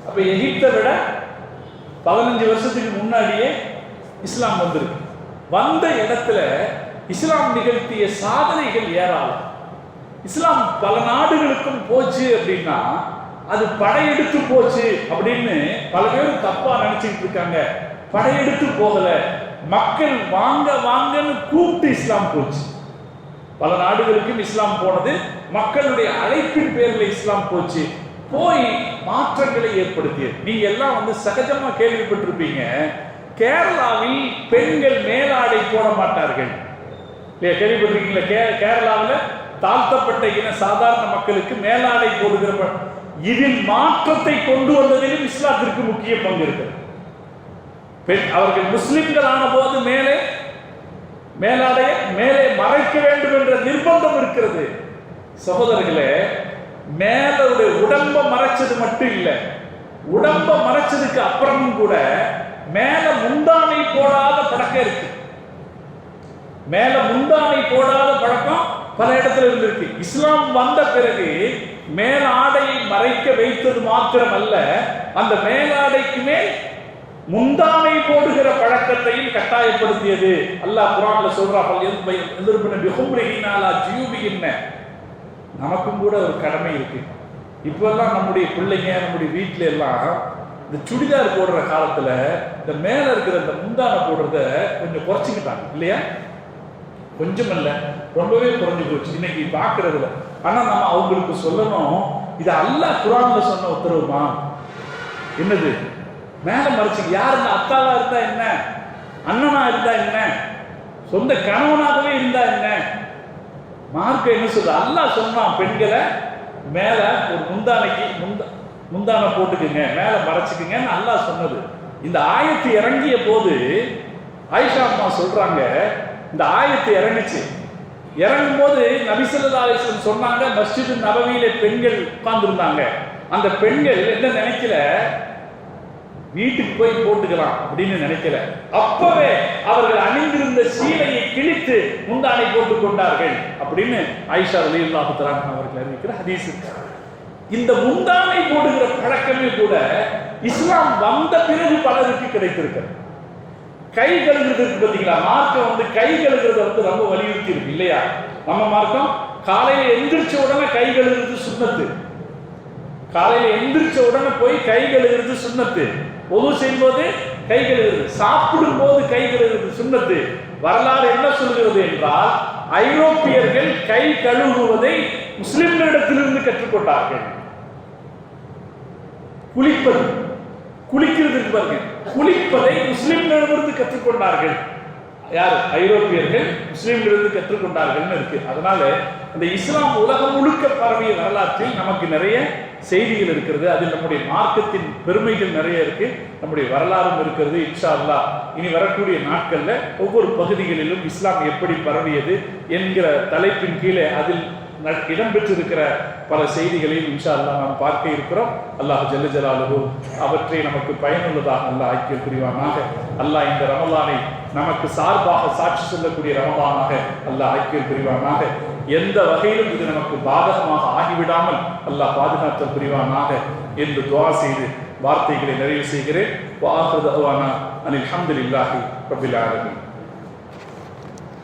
அப்ப எகிப்தை விட 15 வருஷத்துக்கு முன்னாடியே இஸ்லாம் வந்திருக்கு. வந்த இடத்துல இஸ்லாம் நிகழ்த்திய சாதனைகள் ஏராளம். இஸ்லாம் பல நாடுகளுக்கும் போச்சு அப்படின்னா அது படையெடுத்து போச்சு அப்படின்னு பல பேரும் தப்பா நினைச்சிட்டு இருக்காங்க. படையெடுத்து போகல, மக்கள் வாங்கன்னு கூப்பிட்டு இஸ்லாம் போச்சு. பல நாடுகளுக்கும் இஸ்லாம் போனது மக்களுடைய அழைப்பின் பேரில் இஸ்லாம் போச்சு, போய் மாற்றங்களை ஏற்படுத்தியது. நீங்க எல்லாம் சகஜமா கேள்விப்பட்டிருப்பீங்க, கேரளாவில் பெண்கள் மேலாடை போட மாட்டார்கள். கேள்விப்பட்டிருக்கீங்களா? கேரளாவில் தாழ்த்தப்பட்ட இன சாதாரண மக்களுக்கு மேலாடை போடுகிற இதில் மாற்றத்தை கொண்டு வந்ததிலும் இஸ்லாத்திற்கு முக்கிய பங்கு இருக்கிறது. அவர்கள் முஸ்லிம்கள் ஆன போது மேலாடைய மேலே மறைக்க வேண்டும் என்ற நிர்பந்தம் இருக்கிறது. சகோதரர்களே, மேலுடைய உடம்ப மறைச்சது மட்டும் இல்ல, உடம்ப மறைச்சதுக்கு அப்புறமும் கூட மேல முந்தானை போடாத பழக்கம் இருக்கு. மேல முந்தானை போடாத பழக்கம் பல இடத்துல இருந்திருக்கு. இஸ்லாம் வந்த பிறகு மேல் ஆடையை மறைக்க வைத்தது மாத்திரம் அல்ல, அந்த மேலாடைக்கு மேல் முந்தானை போடுகிற பழக்கத்தையும் கட்டாயப்படுத்தியது. அல்லாஹ் குர்ஆன்ல சொல்றான், நமக்கும் கூட ஒரு கடமை இருக்கு. இப்பெல்லாம் நம்முடைய பிள்ளைங்க நம்முடைய வீட்டில எல்லாம் இந்த சுடிதார் போடுற காலத்துல இந்த மேல இருக்கிற இந்த முந்தானை போடுறத கொஞ்சம் குறைச்சிக்கிட்டாங்க இல்லையா? கொஞ்சம் இல்ல, ரொம்பவே குறைஞ்சு போச்சு இன்னைக்கு பாக்குறதுல. ஆனா நம்ம அவங்களுக்கு சொல்லணும், இது அல்லாஹ் குர்ஆன்ல சொன்ன உத்தரவுமா. என்னது? மேல மறைச்சு யாருன்னா அத்தாவா இருந்தா என்ன, அண்ணனா இருந்தா என்ன, சொந்த கணவனாகவே இருந்தா என்ன, மார்க்க என்ன சொல்ற? அல்லாஹ் சொன்னான் பெண்களை மேல ஒரு முந்தானை போட்டுக்குங்க, மேல மறைச்சுக்குங்கன்னு அல்லாஹ் சொன்னது. இந்த ஆயத்து இறங்கிய போது ஆயிஷா அம்மா சொல்றாங்க, இந்த ஆயத்து இறங்குச்சு. இறங்கும் போது நபி ஸல்லல்லாஹு அலைஹி வஸல்லம் சொன்னாங்க, மஸ்ஜிது நபவியிலே பெண்கள் உட்கார்ந்துருந்தாங்க. அந்த பெண்கள் என்ன நினைக்கல, வீட்டுக்கு போய் போட்டுக்கலாம் அப்படின்னு நினைக்கல. அப்பவே அவர்கள் அணிந்திருந்த சீலையை கிழித்து முந்தானை போட்டுக் கொண்டார்கள் அப்படின்னு ஆயிஷா ரலியல்லாஹு தஆலா அவர்கள் அறிவிக்கிற ஹதீஸ். இந்த முந்தானை போடுகிற பழக்கமே கூட இஸ்லாம் வந்த பிறகு பலருக்கு கிடைத்திருக்கிறது. கை கழுகுறதுக்கு பார்த்தீங்களா, மார்க்கம் கை கழுகுறத ரொம்ப வலியுறுத்தி இருக்கு இல்லையா? நம்ம மார்க்கம் காலையில எந்திரிச்ச உடனே கை கழுகுறது சுன்னத்து. காலையில எந்திரிச்ச உடனே போய் கை கழுகுறது சுன்னத்து. ஒது செய்யும்போது கை கழுகுறது, சாப்பிடும் போது கை கழுகுறது சுன்னத்து. வரலாறு என்ன சொல்கிறது என்றால், ஐரோப்பியர்கள் கை கழுவுவதை முஸ்லிம்களிடத்திலிருந்து கற்றுக்கொண்டார்கள். குளிக்கிறது பாருங்க, குளிப்பதை முஸ்லிம்களிடமிருந்து கற்றுக்கொண்டார்கள். யார்? ஐரோப்பியர்கள் முஸ்லிம்களிருந்து கற்றுக்கொண்டார்கள் இருக்கு. அதனால இந்த இஸ்லாம் உலகம் முழுக்க பரவிய வரலாற்றில் நமக்கு நிறைய செய்திகள் இருக்கிறது. அதில் நம்முடைய மார்க்கத்தின் பெருமைகள் நிறைய இருக்கு, நம்முடைய வரலாறும் இருக்கிறது. இன்ஷா அல்லாஹ் இனி வரக்கூடிய நாட்கள்ல ஒவ்வொரு பகுதிகளிலும் இஸ்லாம் எப்படி பரவியது என்கிற தலைப்பின் கீழே அதில் இடம்பெற்றிருக்கிற பல செய்திகளையும் இன்ஷா அல்லாஹ் நாம் பார்க்க இருக்கிறோம். அல்லாஹ் ஜல்ல ஜலாலுஹு அவற்றை நமக்கு பயனுள்ளதாக அல்லாஹ் ஆக்கிய புரிவானாக. அல்லாஹ் இந்த ரமலானை நமக்கு சார்பாக சாட்சி சொல்லக்கூடிய ரமலானாக அல்லாஹ் ஆக்கிய புரிவானாக. எந்த வகையிலும் இது நமக்கு பாதகமாக ஆகிவிடாமல் அல்லாஹ் பாதுகாத்த புரிவானாக என்று துஆ செய்து வார்த்தைகளை நிறைவு செய்கிறேன். வஆகிரு தஅவானா அனில் ஹம்துலில்லாஹி ரப்பில் ஆலமீன்.